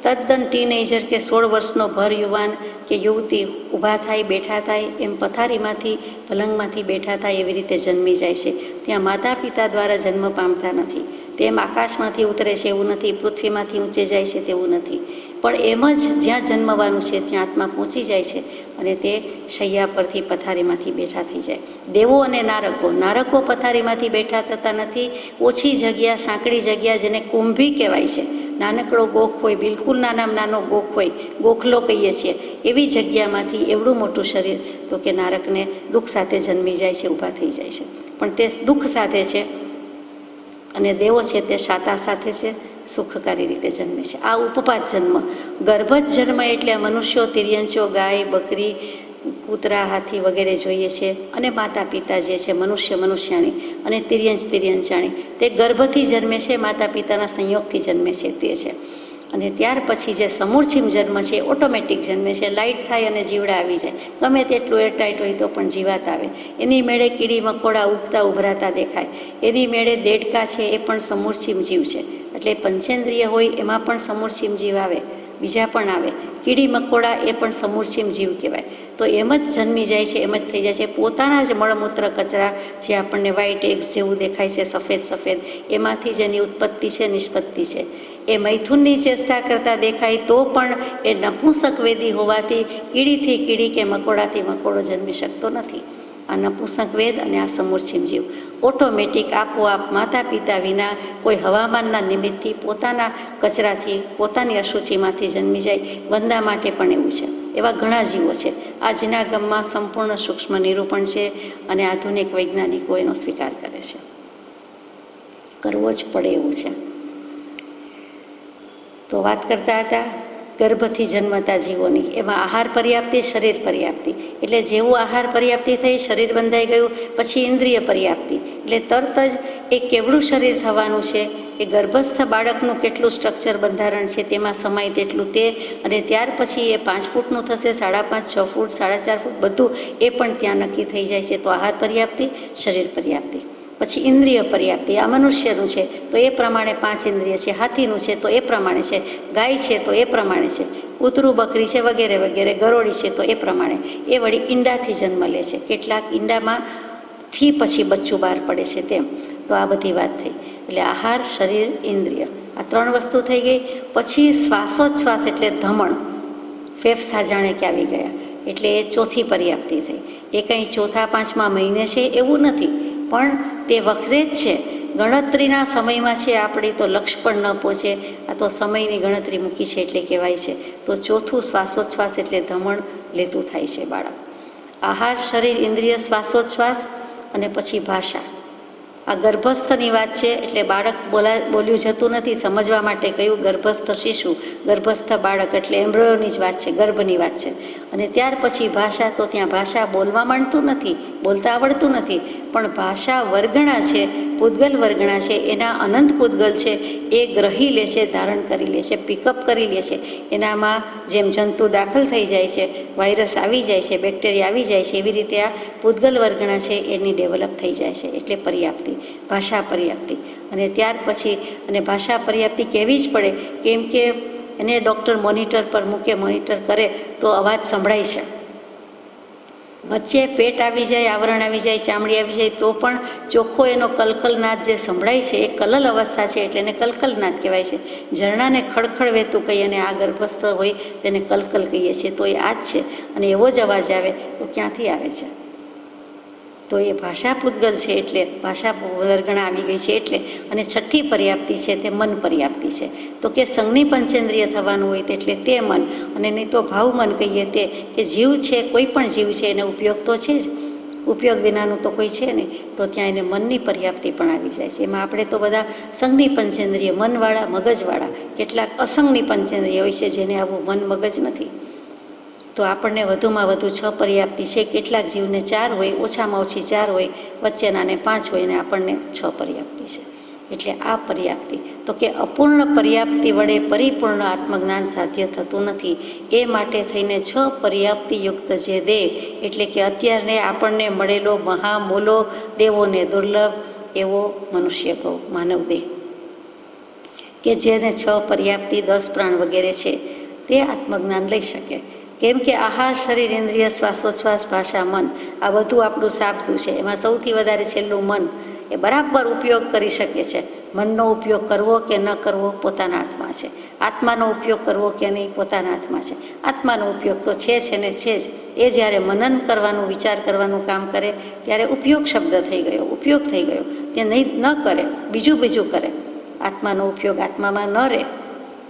તદ્દન ટીનેજર કે 16 વર્ષનો ભર યુવાન કે યુવતી ઊભા થાય, બેઠા થાય, એમ પથારીમાંથી પલંગમાંથી બેઠા થાય એવી રીતે જન્મી જાય છે. ત્યાં માતા પિતા દ્વારા જન્મ પામતા નથી. તેમ આકાશમાંથી ઉતરે છે એવું નથી, પૃથ્વીમાંથી ઊંચે જાય છે તેવું નથી, પણ એમ જ જ્યાં જન્મવાનું છે ત્યાં આત્મા પહોંચી જાય છે અને તે શૈયા પરથી પથારીમાંથી બેઠા થઈ જાય. દેવો અને નારકો પથારીમાંથી બેઠા થતા નથી. ઓછી જગ્યા, સાંકડી જગ્યા, જેને કુંભી કહેવાય છે, નાનકડો ગોખ હોય, બિલકુલ નાનામાં નાનો ગોખ હોય, ગોખલો કહીએ છીએ, એવી જગ્યામાંથી એવડું મોટું શરીર તો કે નારકને દુઃખ સાથે જન્મી જાય છે, ઊભા થઈ જાય છે. પણ તે દુઃખ સાથે છે અને દેવો છે તે શાતા સાથે છે, સુખકારી રીતે જન્મે છે. આ ઉપપાત જન્મ, ગર્ભજ જન્મ એટલે મનુષ્યો, તિર્યંચો, ગાય, બકરી, કૂતરા, હાથી વગેરે જોઈએ છે. અને માતા પિતા જે છે મનુષ્યાણી અને તિર્યંચાણી, તે ગર્ભથી જન્મે છે, માતા પિતાના સંયોગથી જન્મે છે તે છે. અને ત્યાર પછી જે સમૂળછીમ જન્મ છે એ ઓટોમેટિક જન્મે છે. લાઇટ થાય અને જીવડા આવી જાય, ગમે તેટલું એરટાઈટ હોય તો પણ જીવાત આવે. એની મેળે કીડી મકોડા ઉગતા ઉભરાતા દેખાય. એની મેળે દેડકા છે એ પણ સમૂળછીમ જીવ છે. એટલે પંચેન્દ્રિય હોય એમાં પણ સમૂળછીમ જીવ આવે, બીજા પણ આવે. કીડી મકોડા એ પણ સમૂળછીમ જીવ કહેવાય. તો એમ જ જન્મી જાય છે, એમ જ થઈ જાય છે. પોતાના જ મળમૂત્ર કચરા જે આપણને વ્હાઇટ એગ્સ જેવું દેખાય છે, સફેદ સફેદ, એમાંથી જેની ઉત્પત્તિ છે, નિષ્પત્તિ છે. એ મૈથુનની ચેષ્ટા કરતા દેખાય તો પણ એ નપુંસક વેદી હોવાથી કીડીથી કીડી કે મકોડાથી મકોડો જન્મી શકતો નથી. આ નપુંસક વેદ અને આ સમૂળછીમ જીવ ઓટોમેટિક આપોઆપ માતા પિતા વિના કોઈ હવામાનના નિમિત્તથી પોતાના કચરાથી, પોતાની અશુચિમાંથી જન્મી જાય. વંદા માટે પણ એવું છે. એવા ઘણા જીવો છે. આ જીનાગમમાં સંપૂર્ણ સૂક્ષ્મ નિરૂપણ છે અને આધુનિક વૈજ્ઞાનિકો એનો સ્વીકાર કરે છે. કરવો જ પડે એવું છે. તો વાત કરતા હતા ગર્ભથી જન્મતા જીવોની. એમાં આહાર પર્યાપ્તિ, શરીર પર્યાપ્તિ. એટલે જેવું આહાર પર્યાપ્તિ થઈ, શરીર બંધાઈ ગયું, પછી ઇન્દ્રિય પર્યાપ્તિ. એટલે તરત જ એ કેવડું શરીર થવાનું છે, એ ગર્ભસ્થ બાળકનું કેટલું સ્ટ્રક્ચર, બંધારણ છે, તેમાં સમાય તેટલું તે, અને ત્યાર પછી એ 5 ફૂટનું થશે, 5.5, 6 ફૂટ, 4.5 ફૂટ, બધું એ પણ ત્યાં નક્કી થઈ જાય છે. તો આહાર પર્યાપ્તિ, શરીર પર્યાપ્તિ. પછી ઇન્દ્રિય પર્યાપ્તિ. આ મનુષ્યનું છે તો એ પ્રમાણે 5 ઇન્દ્રિય છે, હાથીનું છે તો એ પ્રમાણે છે, ગાય છે તો એ પ્રમાણે છે, કૂતરું, બકરી છે વગેરે વગેરે, ગરોળી છે તો એ પ્રમાણે. એ વળી ઈંડાથી જન્મ લે છે, કેટલાક ઈંડામાંથી પછી બચ્ચું બહાર પડે છે તેમ. તો આ બધી વાત થઈ. એટલે આહાર, શરીર, ઇન્દ્રિય, આ 3 વસ્તુ થઈ ગઈ. પછી શ્વાસોચ્છ્વાસ એટલે ધમણ, ફેફસા જાણે કે આવી ગયા, એટલે એ ચોથી પર્યાપ્તિ થઈ. એ કંઈ ચોથા 5મા મહિને છે એવું નથી, પણ તે વખતે જ છે. ગણતરીના સમયમાં છે આપણી, તો લક્ષ પણ ન પહોંચે. આ તો સમયની ગણતરી મૂકી છે એટલે કહેવાય છે. તો ચોથું શ્વાસોચ્છ્વાસ એટલે ધમણ લેતું થાય છે બાળક. આહાર, શરીર, ઇન્દ્રિય, શ્વાસોચ્છ્વાસ અને પછી ભાષા. આ ગર્ભસ્થની વાત છે એટલે બાળક બોલ્યું જતું નથી. સમજવા માટે કયું ગર્ભસ્થ શિશુ, ગર્ભસ્થ બાળક એટલે એમ્બ્રોયોની જ વાત છે, ગર્ભની વાત છે. અને ત્યાર પછી ભાષા, તો ત્યાં ભાષા બોલવા માંડતું નથી, બોલતા આવડતું નથી, પણ ભાષા વર્ગણા છે, પૂદગલ વર્ગણા છે, એના અનંત પૂદગલ છે, એ ગ્રહી લે છે, ધારણ કરી લે છે, પિકઅપ કરી લે છે. એનામાં જેમ જંતુ દાખલ થઈ જાય છે, વાયરસ આવી જાય છે, બેક્ટેરિયા આવી જાય છે, એવી રીતે આ પૂદગલ વર્ગણા છે એની ડેવલપ થઈ જાય છે. એટલે પર્યાપ્તિ, ભાષા પર્યાપ્તિ. અને ત્યાર પછી અને ભાષા પર્યાપ્તિ કહેવી જ પડે, કેમ કે એને ડૉક્ટર મોનિટર પર મૂકે, મોનિટર કરે તો અવાજ સંભળાય છે. વચ્ચે પેટ આવી જાય, આવરણ આવી જાય, ચામડી આવી જાય તો પણ ચોખ્ખો એનો કલકલનાદ જે સંભળાય છે એ કલલ અવસ્થા છે એટલે એને કલકલનાદ કહેવાય છે. ઝરણાને ખડખડ વહેતું કહીએ અને આ ગર્ભસ્થ હોય તેને કલકલ કહીએ છીએ. તો એ આ જ છે. અને એવો જ અવાજ આવે તો ક્યાંથી આવે છે? તો એ ભાષા પૂદગલ છે એટલે ભાષા વર્ગણા આવી ગઈ છે એટલે. અને છઠ્ઠી પર્યાપ્તિ છે તે મન પર્યાપ્તિ છે. તો કે સંજ્ઞી પંચેન્દ્રિય થવાનું હોય એટલે તે મન, અને નહીં તો ભાવ મન કહીએ તે, કે જીવ છે, કોઈ પણ જીવ છે એને ઉપયોગ તો છે જ, ઉપયોગ વિનાનું તો કોઈ છે નહીં. તો ત્યાં એને મનની પર્યાપ્તિ પણ આવી જાય છે. એમાં આપણે તો બધા સંજ્ઞી પંચેન્દ્રિય, મનવાળા, મગજવાળા, કેટલાક અસંજ્ઞી પંચેન્દ્રિય હોય છે જેને આવું મન મગજ નથી. તો આપણને વધુમાં વધુ 6 પર્યાપ્તિ છે. કેટલાક જીવને 4 હોય, ઓછામાં ઓછી 4 હોય, વચ્ચેનાને 5 હોય, અને આપણને 6 પર્યાપ્તિ છે. એટલે આ પર્યાપ્તિ, તો કે અપૂર્ણ પર્યાપ્તિ વડે પરિપૂર્ણ આત્મજ્ઞાન સાધ્ય થતું નથી. એ માટે થઈને 6 પર્યાપ્તિયુક્ત જે દેહ, એટલે કે અત્યારે આપણને મળેલો મહામૂલો દેવોને દુર્લભ એવો મનુષ્ય ભાવ, માનવ દેહ, કે જેને 6 પર્યાપ્તિ 10 પ્રાણ વગેરે છે તે આત્મજ્ઞાન લઈ શકે. કેમ કે આહાર, શરીર, ઇન્દ્રિય, શ્વાસોચ્છ્વાસ, ભાષા, મન આ બધું આપણું સાબદું છે. એમાં સૌથી વધારે છેલ્લું મન એ બરાબર ઉપયોગ કરી શકે છે. મનનો ઉપયોગ કરવો કે ન કરવો પોતાના હાથમાં છે. આત્માનો ઉપયોગ કરવો કે નહીં પોતાના હાથમાં છે. આત્માનો ઉપયોગ તો છે ને છે જ. એ જ્યારે મનન કરવાનું, વિચાર કરવાનું કામ કરે ત્યારે ઉપયોગ શબ્દ થઈ ગયો, ઉપયોગ થઈ ગયો. તે નહીં ન કરે, બીજું કરે. આત્માનો ઉપયોગ આત્મામાં ન રહે.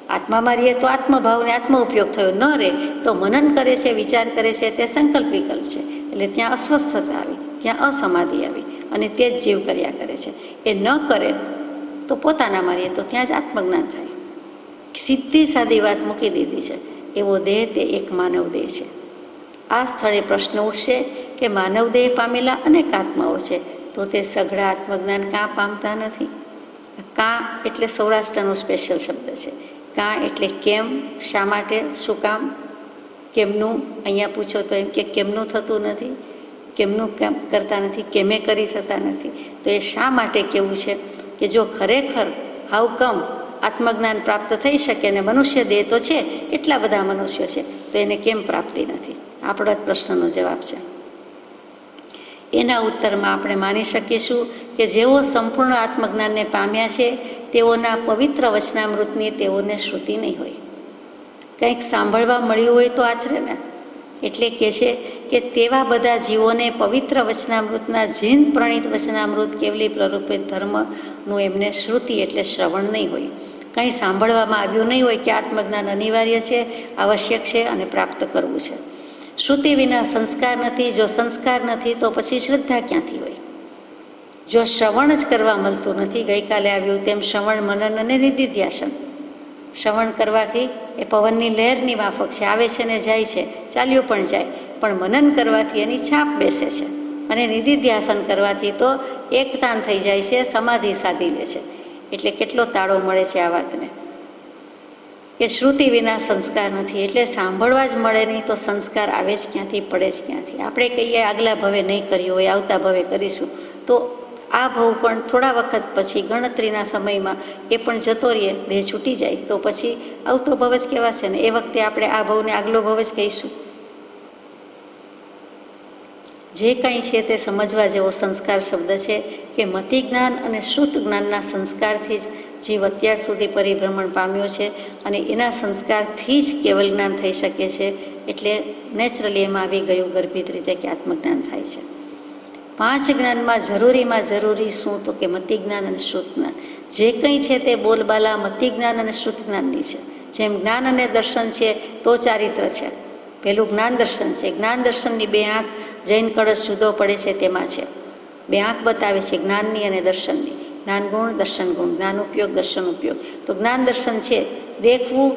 આત્મામાં રહીએ તો આત્મભાવને આત્મ ઉપયોગ થયો, ન રહે તો મનન કરે છે, વિચાર કરે છે, તે સંકલ્પ વિકલ્પ છે. એટલે ત્યાં અસ્વસ્થતા આવી, ત્યાં અસમાધિ આવી અને તે જ જીવ કર્યા કરે છે. એ ન કરે તો પોતાનામાં રહીએ તો ત્યાં જ આત્મજ્ઞાન થાય. સીધી સાદી વાત મૂકી દીધી છે. એવો દેહ તે એક માનવ દેહ છે. આ સ્થળે પ્રશ્ન ઉઠશે કે માનવ દેહ પામેલા અનેક આત્માઓ છે, તો તે સઘળા આત્મજ્ઞાન કાં પામતા નથી? કાં એટલે સૌરાષ્ટ્રનો સ્પેશિયલ શબ્દ છે. કાં એટલે કેમ, શા માટે, શું કામ, કેમનું. અહીંયા પૂછો તો એમ કે કેમનું થતું નથી, કેમનું કામ કરતા નથી, કેમે કરી થતા નથી. તો એ શા માટે કેવું છે કે જો ખરેખર હાઉ કમ આત્મજ્ઞાન પ્રાપ્ત થઈ શકે ને મનુષ્ય દેહ તો છે, કેટલા બધા મનુષ્યો છે, તો એને કેમ પ્રાપ્તિ નથી? આપણો જ પ્રશ્નનો જવાબ છે. એના ઉત્તરમાં આપણે માની શકીશું કે જેઓ સંપૂર્ણ આત્મજ્ઞાનને પામ્યા છે તેઓના પવિત્ર વચનામૃતની તેઓને શ્રુતિ નહીં હોય. કંઈક સાંભળવા મળ્યું હોય તો આચરે ને. એટલે કહે છે કે તેવા બધા જીવોને પવિત્ર વચનામૃતના જીન પ્રણીત વચનામૃત કેવલી પ્રરૂપિત ધર્મનું એમને શ્રુતિ એટલે શ્રવણ નહીં હોય. કંઈ સાંભળવામાં આવ્યું નહીં હોય કે આત્મજ્ઞાન અનિવાર્ય છે, આવશ્યક છે અને પ્રાપ્ત કરવું છે. શ્રુતિ વિના સંસ્કાર નથી. જો સંસ્કાર નથી તો પછી શ્રદ્ધા ક્યાંથી હોય? જો શ્રવણ જ કરવા મળતું નથી, ગઈકાલે આવ્યું તેમ શ્રવણ, મનન અને નિધિધ્યાસન. શ્રવણ કરવાથી એ પવનની લહેરની માફક છે, આવે છે ને જાય છે, ચાલ્યું પણ જાય. પણ મનન કરવાથી એની છાપ બેસે છે અને નિધિધ્યાસન કરવાથી તો એકતાન થઈ જાય છે, સમાધિ સાધી લે છે. એટલે કેટલો તાળો મળે છે આ વાતને કે શ્રુતિ વિના સંસ્કાર નથી. એટલે સાંભળવા જ મળે નહીં તો સંસ્કાર આવે જ ક્યાંથી, પડે જ ક્યાંથી? આપણે કહીએ આગલા ભવે નહીં કર્યું હોય, આવતા ભવે કરીશું, તો આ ભવ પણ થોડા વખત પછી ગણતરીના સમયમાં એ પણ જતો રહીએ, દેહ છૂટી જાય તો પછી આવતો ભવ જ કહેવાશે ને. એ વખતે આપણે આ ભવને આગલો ભવ જ કહીશું. જે કંઈ છે તે સમજવા જેવો સંસ્કાર શબ્દ છે કે મતિ જ્ઞાન અને શ્રુત જ્ઞાનના સંસ્કારથી જ જીવ અત્યાર સુધી પરિભ્રમણ પામ્યો છે અને એના સંસ્કારથી જ કેવલ જ્ઞાન થઈ શકે છે. એટલે નેચરલી એમાં આવી ગયું ગર્ભિત રીતે કે આત્મજ્ઞાન થાય છે. 5 જ્ઞાનમાં જરૂરી શું? તો કે મતિ જ્ઞાન અને શ્રુત જ્ઞાન. જે કંઈ છે તે બોલબાલા મતિ જ્ઞાન અને શ્રુત જ્ઞાનની છે. જેમ જ્ઞાન અને દર્શન છે તો ચારિત્ર છે. પહેલું જ્ઞાન દર્શન છે. જ્ઞાન દર્શનની 2 આંખ, જૈન કળશ જુદો પડે છે તેમાં છે. 2 આંખ બતાવે છે જ્ઞાનની અને દર્શનની. જ્ઞાન ગુણ, દર્શન ગુણ, જ્ઞાન ઉપયોગ, દર્શન ઉપયોગ. તો જ્ઞાન દર્શન છે દેખવું,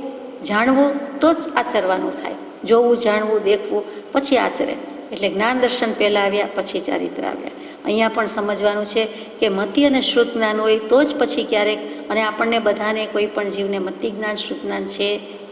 જાણવું તો જ આચરવાનું થાય. જોવું, જાણવું, દેખવું પછી આચરે. એટલે જ્ઞાન દર્શન પહેલાં આવ્યા, પછી ચારિત્ર આવ્યા. અહીંયા પણ સમજવાનું છે કે મતિ અને શ્રુત જ્ઞાન હોય તો જ પછી ક્યારેક, અને આપણને બધાને કોઈ પણ જીવને મતિ જ્ઞાન, શ્રુત જ્ઞાન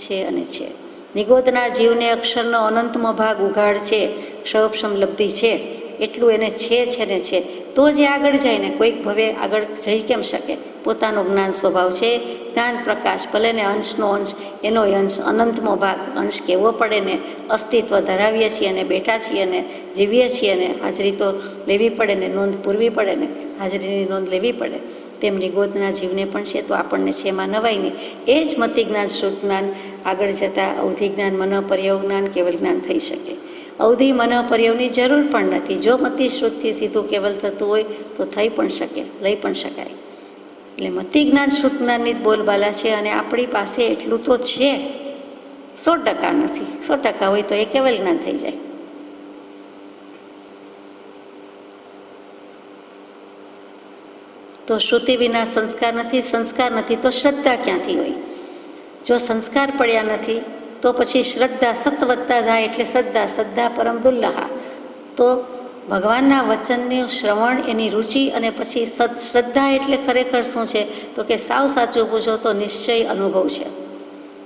છે અને છે. નિગોદના જીવને અક્ષરનો અનંતમો ભાગ ઉઘાડ છે, ક્ષયોપશમ લબ્ધિ છે, એટલું એને છે ને છે તો જે આગળ જાય ને. કોઈક ભવે આગળ જઈ કેમ શકે? પોતાનો જ્ઞાન સ્વભાવ છે, જ્ઞાન પ્રકાશ, ભલે ને અંશનો અંશ, એનો અંશ, અનંતમો ભાગ. અંશ કહેવો પડે ને, અસ્તિત્વ ધરાવીએ છીએ અને બેઠા છીએ ને જીવીએ છીએ ને હાજરી તો લેવી પડે ને, નોંધ પૂરવી પડે ને, હાજરીની નોંધ લેવી પડે. તેમ નિગોદના જીવને પણ છે તો આપણને છે એમાં નવાઈ નહીં. એ જ મતિ જ્ઞાન, શ્રુત જ્ઞાન આગળ જતાં અવધિ જ્ઞાન, મન પર્યવ જ્ઞાન, કેવલ જ્ઞાન થઈ શકે. અવધિ મન પર્યવની જરૂર પણ નથી. જો મતિ શ્રુતથી સીધું કેવલ થતું હોય તો થઈ પણ શકે, લઈ પણ શકાય. એટલે મતિ જ્ઞાન, શ્રુત જ્ઞાનની જ બોલબાલા છે અને આપણી પાસે એટલું તો છે. 100% નથી. 100% હોય તો એ કેવલ જ્ઞાન થઈ જાય. તો શ્રુતિ વિના સંસ્કાર નથી, સંસ્કાર નથી તો શ્રદ્ધા ક્યાંથી હોય? જો સંસ્કાર પડ્યા નથી તો પછી શ્રદ્ધા, સત્વત્તા થાય એટલે શ્રદ્ધા, શ્રદ્ધા પરમ દુર્લભા. તો ભગવાનના વચનનું શ્રવણ, એની રુચિ અને પછી શ્રદ્ધા એટલે ખરેખર શું છે? તો કે સાવ સાચું પૂછો તો નિશ્ચય, અનુભવ છે.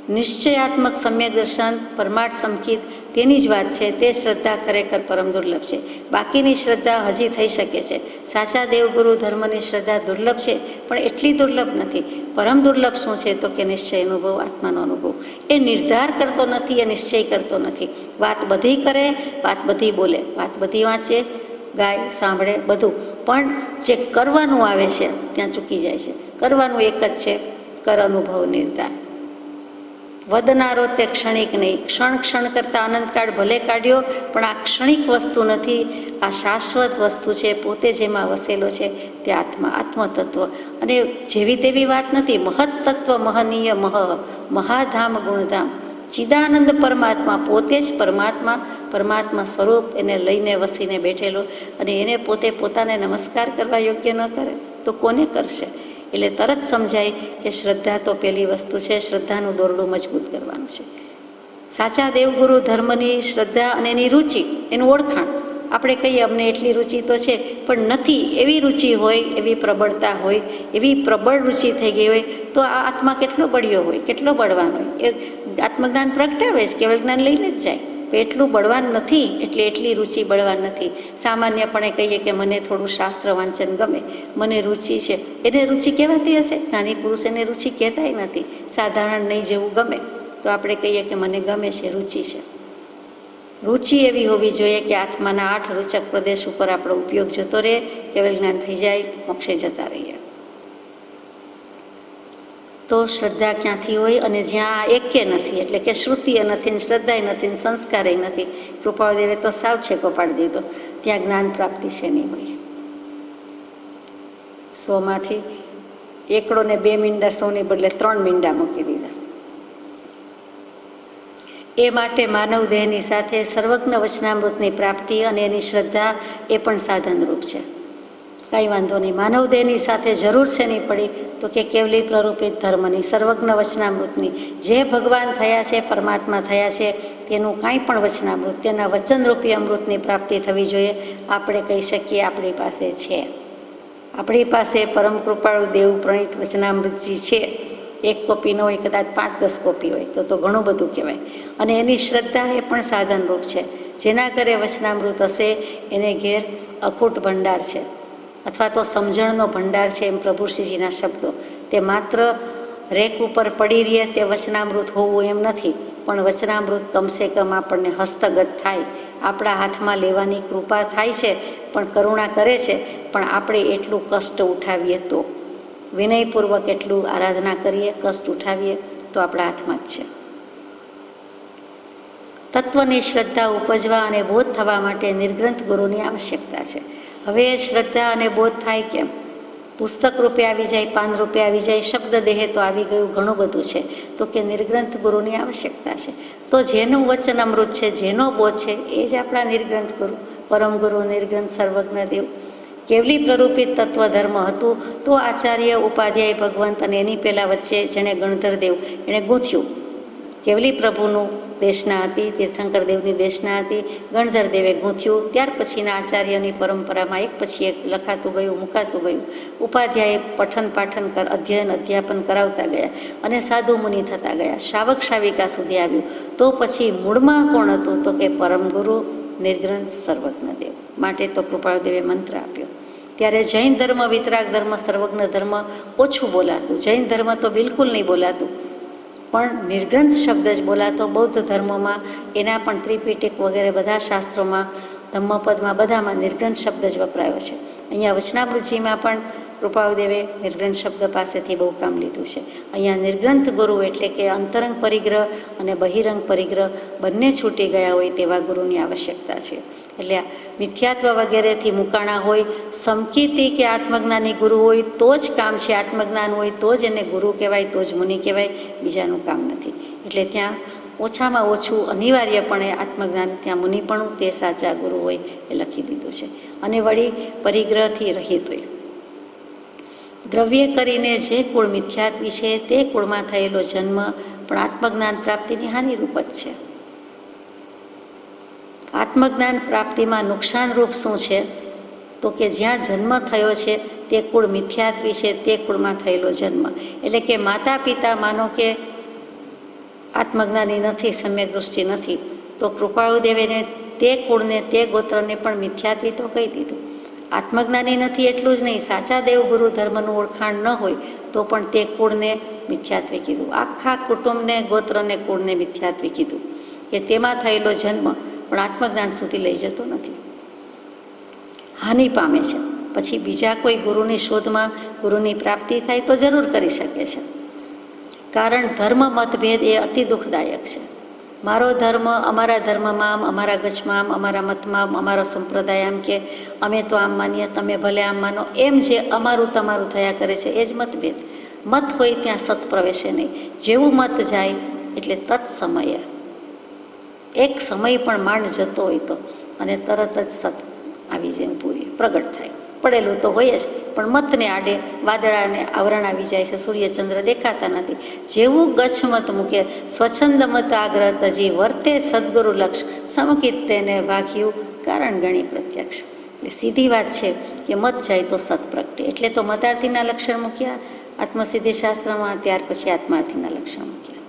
નિશ્ચયાત્મક સમ્યક દર્શન, પરમાર્થ સંકિત, તેની જ વાત છે. તે શ્રદ્ધા ખરેખર પરમ દુર્લભ છે. બાકીની શ્રદ્ધા હજી થઈ શકે છે. સાચા દેવગુરુ ધર્મની શ્રદ્ધા દુર્લભ છે, પણ એટલી દુર્લભ નથી. પરમ દુર્લભ શું છે? તો કે નિશ્ચય અનુભવ, આત્માનો અનુભવ. એ નિર્ધાર કરતો નથી, એ નિશ્ચય કરતો નથી. વાત બધી કરે, વાત બધી બોલે, વાત બધી વાંચે, ગાય, સાંભળે, બધું, પણ જે કરવાનું આવે છે ત્યાં ચૂકી જાય છે. કરવાનું એક જ છે, કર અનુભવ નિર્ધાર. વધનારો તે ક્ષણિક નહીં. ક્ષણ કરતાં અનંતકાળ ભલે કાઢ્યો, પણ આ ક્ષણિક વસ્તુ નથી, આ શાશ્વત વસ્તુ છે. પોતે જેમાં વસેલો છે તે આત્મા, આત્મતત્વ. અને જેવી તેવી વાત નથી. મહત્તત્વ, મહનીય, મહાધામ, ગુણધામ, ચિદાનંદ પરમાત્મા, પોતે જ પરમાત્મા, પરમાત્મા સ્વરૂપ એને લઈને વસીને બેઠેલો. અને એને પોતે પોતાને નમસ્કાર કરવા યોગ્ય ન કરે તો કોને કરશે? એટલે તરત સમજાય કે શ્રદ્ધા તો પેલી વસ્તુ છે. શ્રદ્ધાનું દોરડું મજબૂત કરવાનું છે. સાચા દેવગુરુ ધર્મની શ્રદ્ધા અને એની રુચિ, એનું ઓળખાણ. આપણે કહીએ અમને એટલી રુચિ તો છે, પણ નથી. એવી રુચિ હોય, એવી પ્રબળતા હોય, એવી પ્રબળ રુચિ થઈ ગઈ હોય તો આ આત્મા કેટલો બળ્યો હોય, કેટલો બળવાન હોય. એ આત્મજ્ઞાન પ્રગટાવે છે, કેવળ જ્ઞાન લઈને જ જાય. એટલું બળવાન નથી, એટલે એટલી રુચિ બળવાન નથી. સામાન્યપણે કહીએ કે મને થોડું શાસ્ત્ર વાંચન ગમે, મને રુચિ છે. એને રુચિ કહેવાતી હશે? જ્ઞાની પુરુષ એને રુચિ કહેતાય નથી. સાધારણ નહીં જેવું ગમે તો આપણે કહીએ કે મને ગમે છે, રુચિ છે. રુચિ એવી હોવી જોઈએ કે આત્માના 8 રૂચક પ્રદેશ ઉપર આપણો ઉપયોગ જતો રહે, કેવળ જ્ઞાન થઈ જાય, મોક્ષે જતા રહીએ. તો શ્રદ્ધા ક્યાંથી હોય? અને જ્યાં એકે નથી, એટલે કે શ્રુતિએ નથી, ને શ્રદ્ધાય નથી, ને સંસ્કારે નથી. કૃપાળદેવે તો સાવ છેકો પાડી દીધો. ત્યાં જ્ઞાન પ્રાપ્તિ છે નહીં હોય. 100માંથી 1 ને 2 મીંડા 100ની બદલે 3 મીંડા મૂકી દીધા. એ માટે માનવ દેહની સાથે સર્વજ્ઞ વચનામૃતની પ્રાપ્તિ અને એની શ્રદ્ધા એ પણ સાધનરૂપ છે. કાંઈ વાંધો નહીં. માનવ દેહની સાથે જરૂર છે નહીં પડી તો કે કેવલી પ્રરૂપિત ધર્મની, સર્વજ્ઞ વચનામૃતની. જે ભગવાન થયા છે, પરમાત્મા થયા છે, તેનું કાંઈ પણ વચનામૃત, તેના વચનરૂપી અમૃતની પ્રાપ્તિ થવી જોઈએ. આપણે કહી શકીએ આપણી પાસે છે. આપણી પાસે પરમ કૃપાળુ દેવ પ્રણીત વચનામૃતજી છે. 1 કોપી ન હોય, કદાચ 5-10 કોપી હોય તો ઘણું બધું કહેવાય. અને એની શ્રદ્ધા એ પણ સાધનરૂપ છે. જેના ઘરે વચનામૃત હશે એને ઘેર અખૂટ ભંડાર છે, અથવા તો સમજણનો ભંડાર છે, એમ પ્રભુશ્રીજીના શબ્દો. તે માત્ર રેક ઉપર પડી રહે તે વચનામૃત હોવું એમ નથી, પણ વચનામૃત કમસે કમ આપણને હસ્તગત થાય, આપણા હાથમાં લેવાની કૃપા થાય છે. પણ કરુણા કરે છે, પણ આપણે એટલું કષ્ટ ઉઠાવીએ તો, વિનયપૂર્વક એટલું આરાધના કરીએ, કષ્ટ ઉઠાવીએ તો આપણા હાથમાં જ છે. તત્વની શ્રદ્ધા ઉપજવા અને બોધ થવા માટે નિર્ગ્રંથ ગુરુની આવશ્યકતા છે. હવે શ્રદ્ધા અને બોધ થાય કેમ? પુસ્તક રૂપે આવી જાય, પાન રૂપે આવી જાય, શબ્દ દેહે તો આવી ગયું, ઘણું બધું છે. તો કે નિર્ગ્રંથ ગુરુની આવશ્યકતા છે. તો જેનું વચન અમૃત છે, જેનો બોધ છે, એ જ આપણા નિર્ગ્રંથ ગુરુ, પરમ ગુરુ, નિર્ગ્રંથ સર્વજ્ઞ દેવ. કેવલી પ્રરૂપિત તત્વ ધર્મ હતું તો આચાર્ય, ઉપાધ્યાય, ભગવંત અને એની પહેલાં વચ્ચે જેણે ગણધર દેવ એણે ગૂંથ્યું. કેવલી પ્રભુનું દેશના હતી, તીર્થંકર દેવની દેશના હતી, ગણધર દેવે ગૂંથ્યું. ત્યાર પછીના આચાર્યની પરંપરામાં એક પછી એક લખાતું ગયું, મુકાતું ગયું. ઉપાધ્યાય પઠન પાઠન અધ્યયન અધ્યાપન કરાવતા ગયા અને સાધુ મુનિ થતા ગયા. શ્રાવક શ્રાવિકા સુધી આવ્યું. તો પછી મૂળમાં કોણ હતું? તો કે પરમ ગુરુ, નિર્ગ્રંથ સર્વજ્ઞ દેવ. માટે તો કૃપાળદેવે મંત્ર આપ્યો. ત્યારે જૈન ધર્મ, વિતરાગ ધર્મ, સર્વજ્ઞ ધર્મ ઓછું બોલાતું. જૈન ધર્મ તો બિલકુલ નહીં બોલાતું, પણ નિર્ગ્રંથ શબ્દ જ બોલાતો. બૌદ્ધ ધર્મોમાં એના પણ ત્રિપિટક વગેરે બધા શાસ્ત્રોમાં, ધમ્મપદમાં, બધામાં નિર્ગ્રંથ શબ્દ જ વપરાયો છે. અહીંયા વચનામૃતજીમાં પણ કૃપાળદેવે નિર્ગ્રંથ શબ્દ પાસેથી બહુ કામ લીધું છે. અહીંયા નિર્ગ્રંથ ગુરુ એટલે કે અંતરંગ પરિગ્રહ અને બહિરંગ પરિગ્રહ બંને છૂટી ગયા હોય તેવા ગુરુની આવશ્યકતા છે. એટલે મિથ્યાત્વ વગેરેથી મુકાણા હોય, સમકીર્તિ કે આત્મજ્ઞાની ગુરુ હોય તો જ કામ છે. આત્મજ્ઞાન હોય તો જ એને ગુરુ કહેવાય, તો જ મુનિ કહેવાય, બીજાનું કામ નથી. એટલે ત્યાં ઓછામાં ઓછું અનિવાર્યપણે આત્મજ્ઞાન, ત્યાં મુનિપણું, તે સાચા ગુરુ હોય એ લખી દીધું છે. અને વળી પરિગ્રહથી રહિત હોય. દ્રવ્ય કરીને જે કુળ મિથ્યાત્વી છે તે કુળમાં થયેલો જન્મ પણ આત્મજ્ઞાન પ્રાપ્તિની હાનિરૂપ જ છે. આત્મજ્ઞાન પ્રાપ્તિમાં નુકસાનરૂપ શું છે? તો કે જ્યાં જન્મ થયો છે તે કુળ મિથ્યાત્વી છે, તે કુળમાં થયેલો જન્મ. એટલે કે માતા પિતા, માનો કે આત્મજ્ઞાની નથી, સમ્યક દૃષ્ટિ નથી, તો કૃપાળુદેવેને તે કુળને તે ગોત્રને પણ મિથ્યાત્વી તો કહી દીધું. આત્મજ્ઞાની નથી એટલું જ નહીં, સાચા દેવગુરુ ધર્મનું ઓળખાણ ન હોય તો પણ તે કુળને મિથ્યાત્વી કીધું. આખા કુટુંબને, ગોત્રને, કુળને મિથ્યાત્વી કીધું કે તેમાં થયેલો જન્મ પણ આત્મજ્ઞાન સુધી લઈ જતો નથી, હાનિ પામે છે. પછી બીજા કોઈ ગુરુની શોધમાં ગુરુની પ્રાપ્તિ થાય તો જરૂર કરી શકે છે, કારણ ધર્મ મતભેદ એ અતિ દુઃખદાયક છે. મારો ધર્મ, અમારા ધર્મમાં, અમારા ગચ્છમાં, અમારા મતમાં, અમારો સંપ્રદાય આમ કે અમે તો આમ માનીએ, તમે ભલે આમ માનો, એમ જે અમારું તમારું થયા કરે છે એ જ મતભેદ. મત હોય ત્યાં સત પ્રવેશે નહીં. જેવું મત જાય એટલે તત્સમયે, એક સમય પણ માંડ જતો હોય તો અને તરત જ સત આવી જાય, પૂરી પ્રગટ થાય. પડેલું તો હોય જ, પણ મતને આડે વાદળાને આવરણ આવી જાય છે, સૂર્યચંદ્ર દેખાતા નથી. જેવું ગચ્છ મત મૂકે, સ્વચ્છંદ મત આગ્રહ તજી, વર્તે સદગુરુ લક્ષ, સમકિત તેને ભાગ્યું કારણ ગણી પ્રત્યક્ષ. એટલે સીધી વાત છે કે મત જાય તો સત પ્રગટે. એટલે તો મતાર્થીના લક્ષણ મૂક્યા આત્મસિદ્ધિ શાસ્ત્રમાં, ત્યાર પછી આત્માર્થીના લક્ષણ મૂક્યા.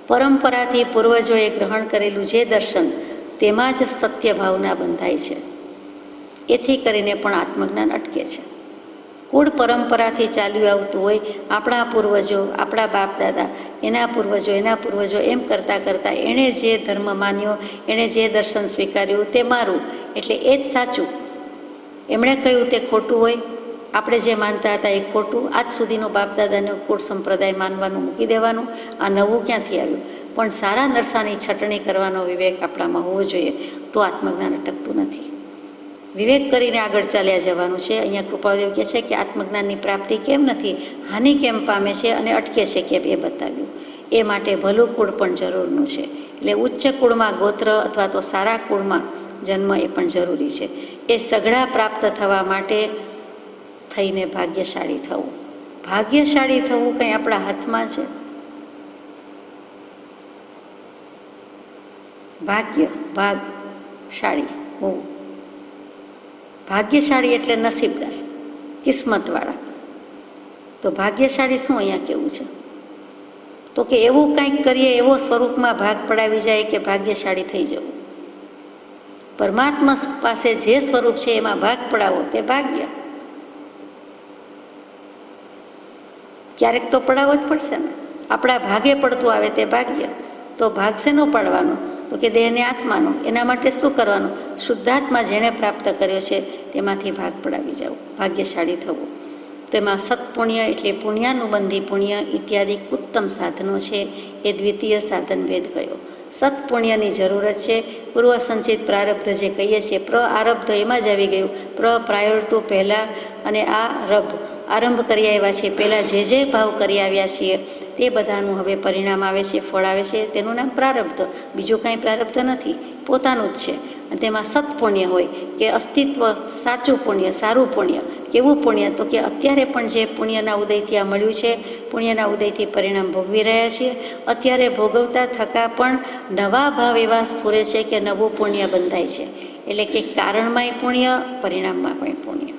પરંપરાથી પૂર્વજોએ ગ્રહણ કરેલું જે દર્શન, તેમાં જ સત્ય ભાવના બંધાય છે. એથી કરીને પણ આત્મજ્ઞાન અટકે છે. કુળ પરંપરાથી ચાલ્યું આવતું હોય, આપણા પૂર્વજો, આપણા બાપ દાદા, એના પૂર્વજો એમ કરતાં કરતાં એણે જે ધર્મ માન્યો, એણે જે દર્શન સ્વીકાર્યું તે મારું, એટલે એ જ સાચું. એમણે કહ્યું તે ખોટું હોય, આપણે જે માનતા હતા એ ખોટું. આજ સુધીનો બાપ દાદાનો કુળ સંપ્રદાય માનવાનું મૂકી દેવાનું, આ નવું ક્યાંથી આવ્યું? પણ સારા નરસાની છટણી કરવાનો વિવેક આપણામાં હોવો જોઈએ, તો આત્મજ્ઞાન અટકતું નથી. વિવેક કરીને આગળ ચાલ્યા જવાનું છે. અહીંયા કૃપાદેવ કહે છે કે આત્મજ્ઞાનની પ્રાપ્તિ કેમ નથી, હાનિ કેમ પામે છે અને અટકે છે કેમ, એ બતાવ્યું. એ માટે ભલું કુળ પણ જરૂરનું છે. એટલે ઉચ્ચ કુળમાં ગોત્ર અથવા તો સારા કુળમાં જન્મ એ પણ જરૂરી છે. એ સઘળા પ્રાપ્ત થવા માટે થઈને ભાગ્યશાળી થવું. ભાગ્યશાળી થવું કંઈ આપણા હાથમાં છે? ભાગ્યશાળી હોવું, ભાગ્યશાળી એટલે નસીબદાર, કિસ્મતવાળા. તો ભાગ્યશાળી શું અહીંયા કેવું છે? તો કે એવું કંઈક કરીએ, એવો સ્વરૂપમાં ભાગ પડાવી જાય કે ભાગ્યશાળી થઈ જવું. પરમાત્મા પાસે જે સ્વરૂપ છે એમાં ભાગ પડાવો તે ભાગ્ય. ક્યારેક તો પડાવવો જ પડશે ને. આપણા ભાગે પડતું આવે તે ભાગ્ય. તો ભાગ શેનો પાડવાનો? તો કે દેહને આત્માનો. એના માટે શું કરવાનું? શુદ્ધાત્મા જેણે પ્રાપ્ત કર્યો છે તેમાંથી ભાગ પડાવી જવું, ભાગ્યશાળી થવું. તેમાં સત્પુણ્ય એટલે પુણ્યાનુબંધી પુણ્ય ઇત્યાદિ ઉત્તમ સાધનો છે. એ દ્વિતીય સાધન ભેદ કયો. સત્પુણ્યની જરૂરત છે. પૂર્વ સંચિત પ્રારબ્ધ જે કહીએ છીએ, આરબ્ધ એમાં જ આવી ગયું. પ્રાયોર ટુ પહેલાં, અને આ આરંભ કરી આવ્યા છે. પહેલાં જે ભાવ કરી આવ્યા છીએ તે બધાનું હવે પરિણામ આવે છે, ફળ આવે છે. તેનું નામ પ્રારબ્ધ. બીજું કાંઈ પ્રારબ્ધ નથી, પોતાનું જ છે. અને તેમાં સત્પુણ્ય હોય કે અસ્તિત્વ, સાચું પુણ્ય, સારું પુણ્ય. કેવું પુણ્ય? તો કે અત્યારે પણ જે પુણ્યના ઉદયથી આ મળ્યું છે, પુણ્યના ઉદયથી પરિણામ ભોગવી રહ્યા છીએ. અત્યારે ભોગવતા થકા પણ નવા ભાવ એવા સ્ફુરે છે કે નવું પુણ્ય બંધાય છે. એટલે કે કારણમાંય પુણ્ય, પરિણામમાં પણ પુણ્ય.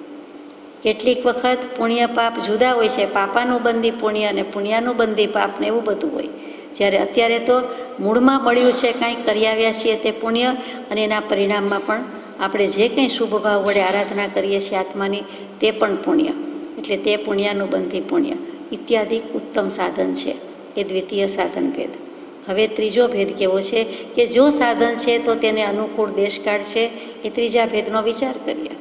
કેટલીક વખત પુણ્ય પાપ જુદા હોય છે, પાપાનુબંધી પુણ્ય અને પુણ્યાનુબંધી પાપ ને એવું બધું હોય. જ્યારે અત્યારે તો મૂળમાં મળ્યું છે, કાંઈ કરી આવ્યા છીએ તે પુણ્ય, અને એના પરિણામમાં પણ આપણે જે કંઈ શુભ ભાવ વડે આરાધના કરીએ છીએ આત્માની તે પણ પુણ્ય. એટલે તે પુણ્યાનુબંધી પુણ્ય ઇત્યાદિ ઉત્તમ સાધન છે. એ દ્વિતીય સાધન ભેદ. હવે ત્રીજો ભેદ કેવો છે કે જો સાધન છે તો તેને અનુકૂળ દેશકાળ છે. એ ત્રીજા ભેદનો વિચાર કરીએ.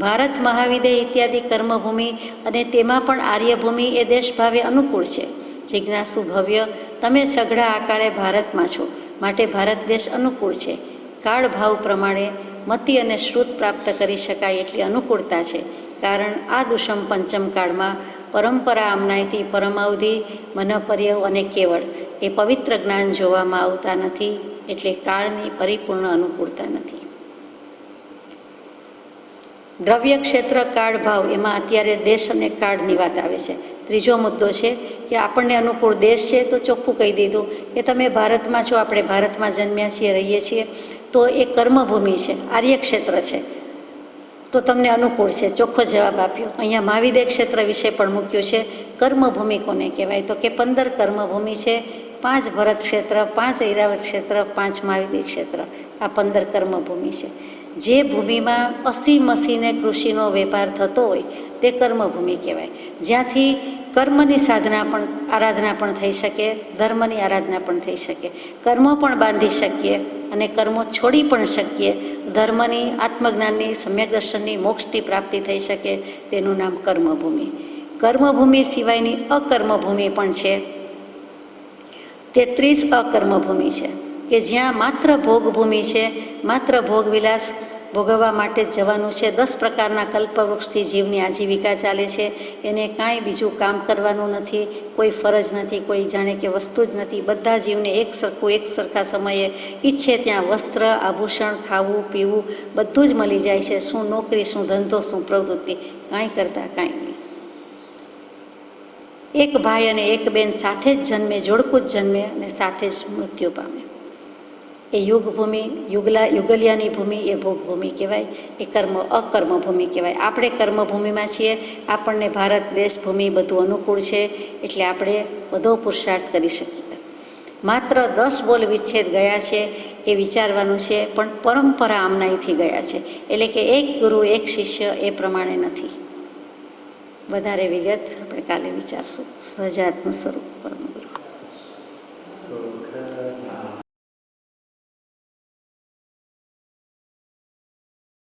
ભારત મહાવિદ્ય ઇત્યાદિ કર્મભૂમિ, અને તેમાં પણ આર્યભૂમિ એ દેશભાવે અનુકૂળ છે. જિજ્ઞાસુ ભવ્ય, તમે સઘળા આ કાળે ભારતમાં છો, માટે ભારત દેશ અનુકૂળ છે. કાળ ભાવ પ્રમાણે મતિ અને શ્રુત પ્રાપ્ત કરી શકાય એટલી અનુકૂળતા છે. કારણ આ દુષમ પંચમ કાળમાં પરંપરા આમનાયથી પરમાવધિ, મનપર્યવ અને કેવળ એ પવિત્ર જ્ઞાન જોવામાં આવતા નથી. એટલે કાળની પરિપૂર્ણ અનુકૂળતા નથી. દ્રવ્ય ક્ષેત્ર કાળ ભાવ, એમાં અત્યારે દેશ અને કાળની વાત આવે છે. ત્રીજો મુદ્દો છે કે આપણને અનુકૂળ દેશ છે તો ચોખ્ખું કહી દીધું કે તમે ભારતમાં છો, આપણે ભારતમાં જન્મ્યા છીએ, રહીએ છીએ, તો એ કર્મભૂમિ છે, આર્યક્ષેત્ર છે. તો તમને અનુકૂળ છે, ચોખ્ખો જવાબ આપ્યો. અહીંયા મહાવિદ્ય ક્ષેત્ર વિશે પણ મૂક્યું છે. કર્મભૂમિ કોને કહેવાય? તો કે 15 કર્મભૂમિ છે, 5 ભરત ક્ષેત્ર, 5 ઐરાવત ક્ષેત્ર, 5 મહાવિદ્ય ક્ષેત્ર. આ 15 કર્મભૂમિ છે. જે ભૂમિમાં અસી મસીને કૃષિનો વેપાર થતો હોય તે કર્મભૂમિ કહેવાય. જ્યાંથી કર્મની સાધના પણ આરાધના પણ થઈ શકે, ધર્મની આરાધના પણ થઈ શકે, કર્મ પણ બાંધી શકીએ અને કર્મો છોડી પણ શકીએ, ધર્મની, આત્મજ્ઞાનની, સમ્યક દર્શનની, મોક્ષની પ્રાપ્તિ થઈ શકે, તેનું નામ કર્મભૂમિ. કર્મભૂમિ સિવાયની અકર્મભૂમિ પણ છે. 33 અકર્મભૂમિ છે કે જ્યાં માત્ર ભોગભૂમિ છે, માત્ર ભોગવિલાસ ભોગવવા માટે જ જવાનું છે. 10 પ્રકારના કલ્પવૃક્ષથી જીવની આજીવિકા ચાલે છે. એને કાંઈ બીજું કામ કરવાનું નથી, કોઈ ફરજ નથી, કોઈ જાણે કે વસ્તુ જ નથી. બધા જીવને એક સરખું, એક સરખા સમયે ઈચ્છે ત્યાં વસ્ત્ર, આભૂષણ, ખાવું પીવું બધું જ મળી જાય છે. શું નોકરી, શું ધંધો, શું પ્રવૃત્તિ, કાંઈ કરતા કાંઈ નહીં. એક ભાઈ અને એક બેન સાથે જ જન્મે, જોડકું જ જન્મે અને સાથે જ મૃત્યુ પામે. એ યુગભૂમિ, યુગલિયાની ભૂમિ એ ભોગભૂમિ કહેવાય. એ અકર્મભૂમિ કહેવાય. આપણે કર્મભૂમિમાં છીએ. આપણને ભારત દેશ ભૂમિ બધું અનુકૂળ છે, એટલે આપણે બધો પુરુષાર્થ કરી શકીએ. માત્ર 10 બોલ વિચ્છેદ ગયા છે એ વિચારવાનું છે, પણ પરંપરા આમનાઈથી ગયા છે. એટલે કે એક ગુરુ એક શિષ્ય એ પ્રમાણે નથી. વધારે વિગત આપણે કાલે વિચારશું. સહજાત્મ સ્વરૂપ પરમ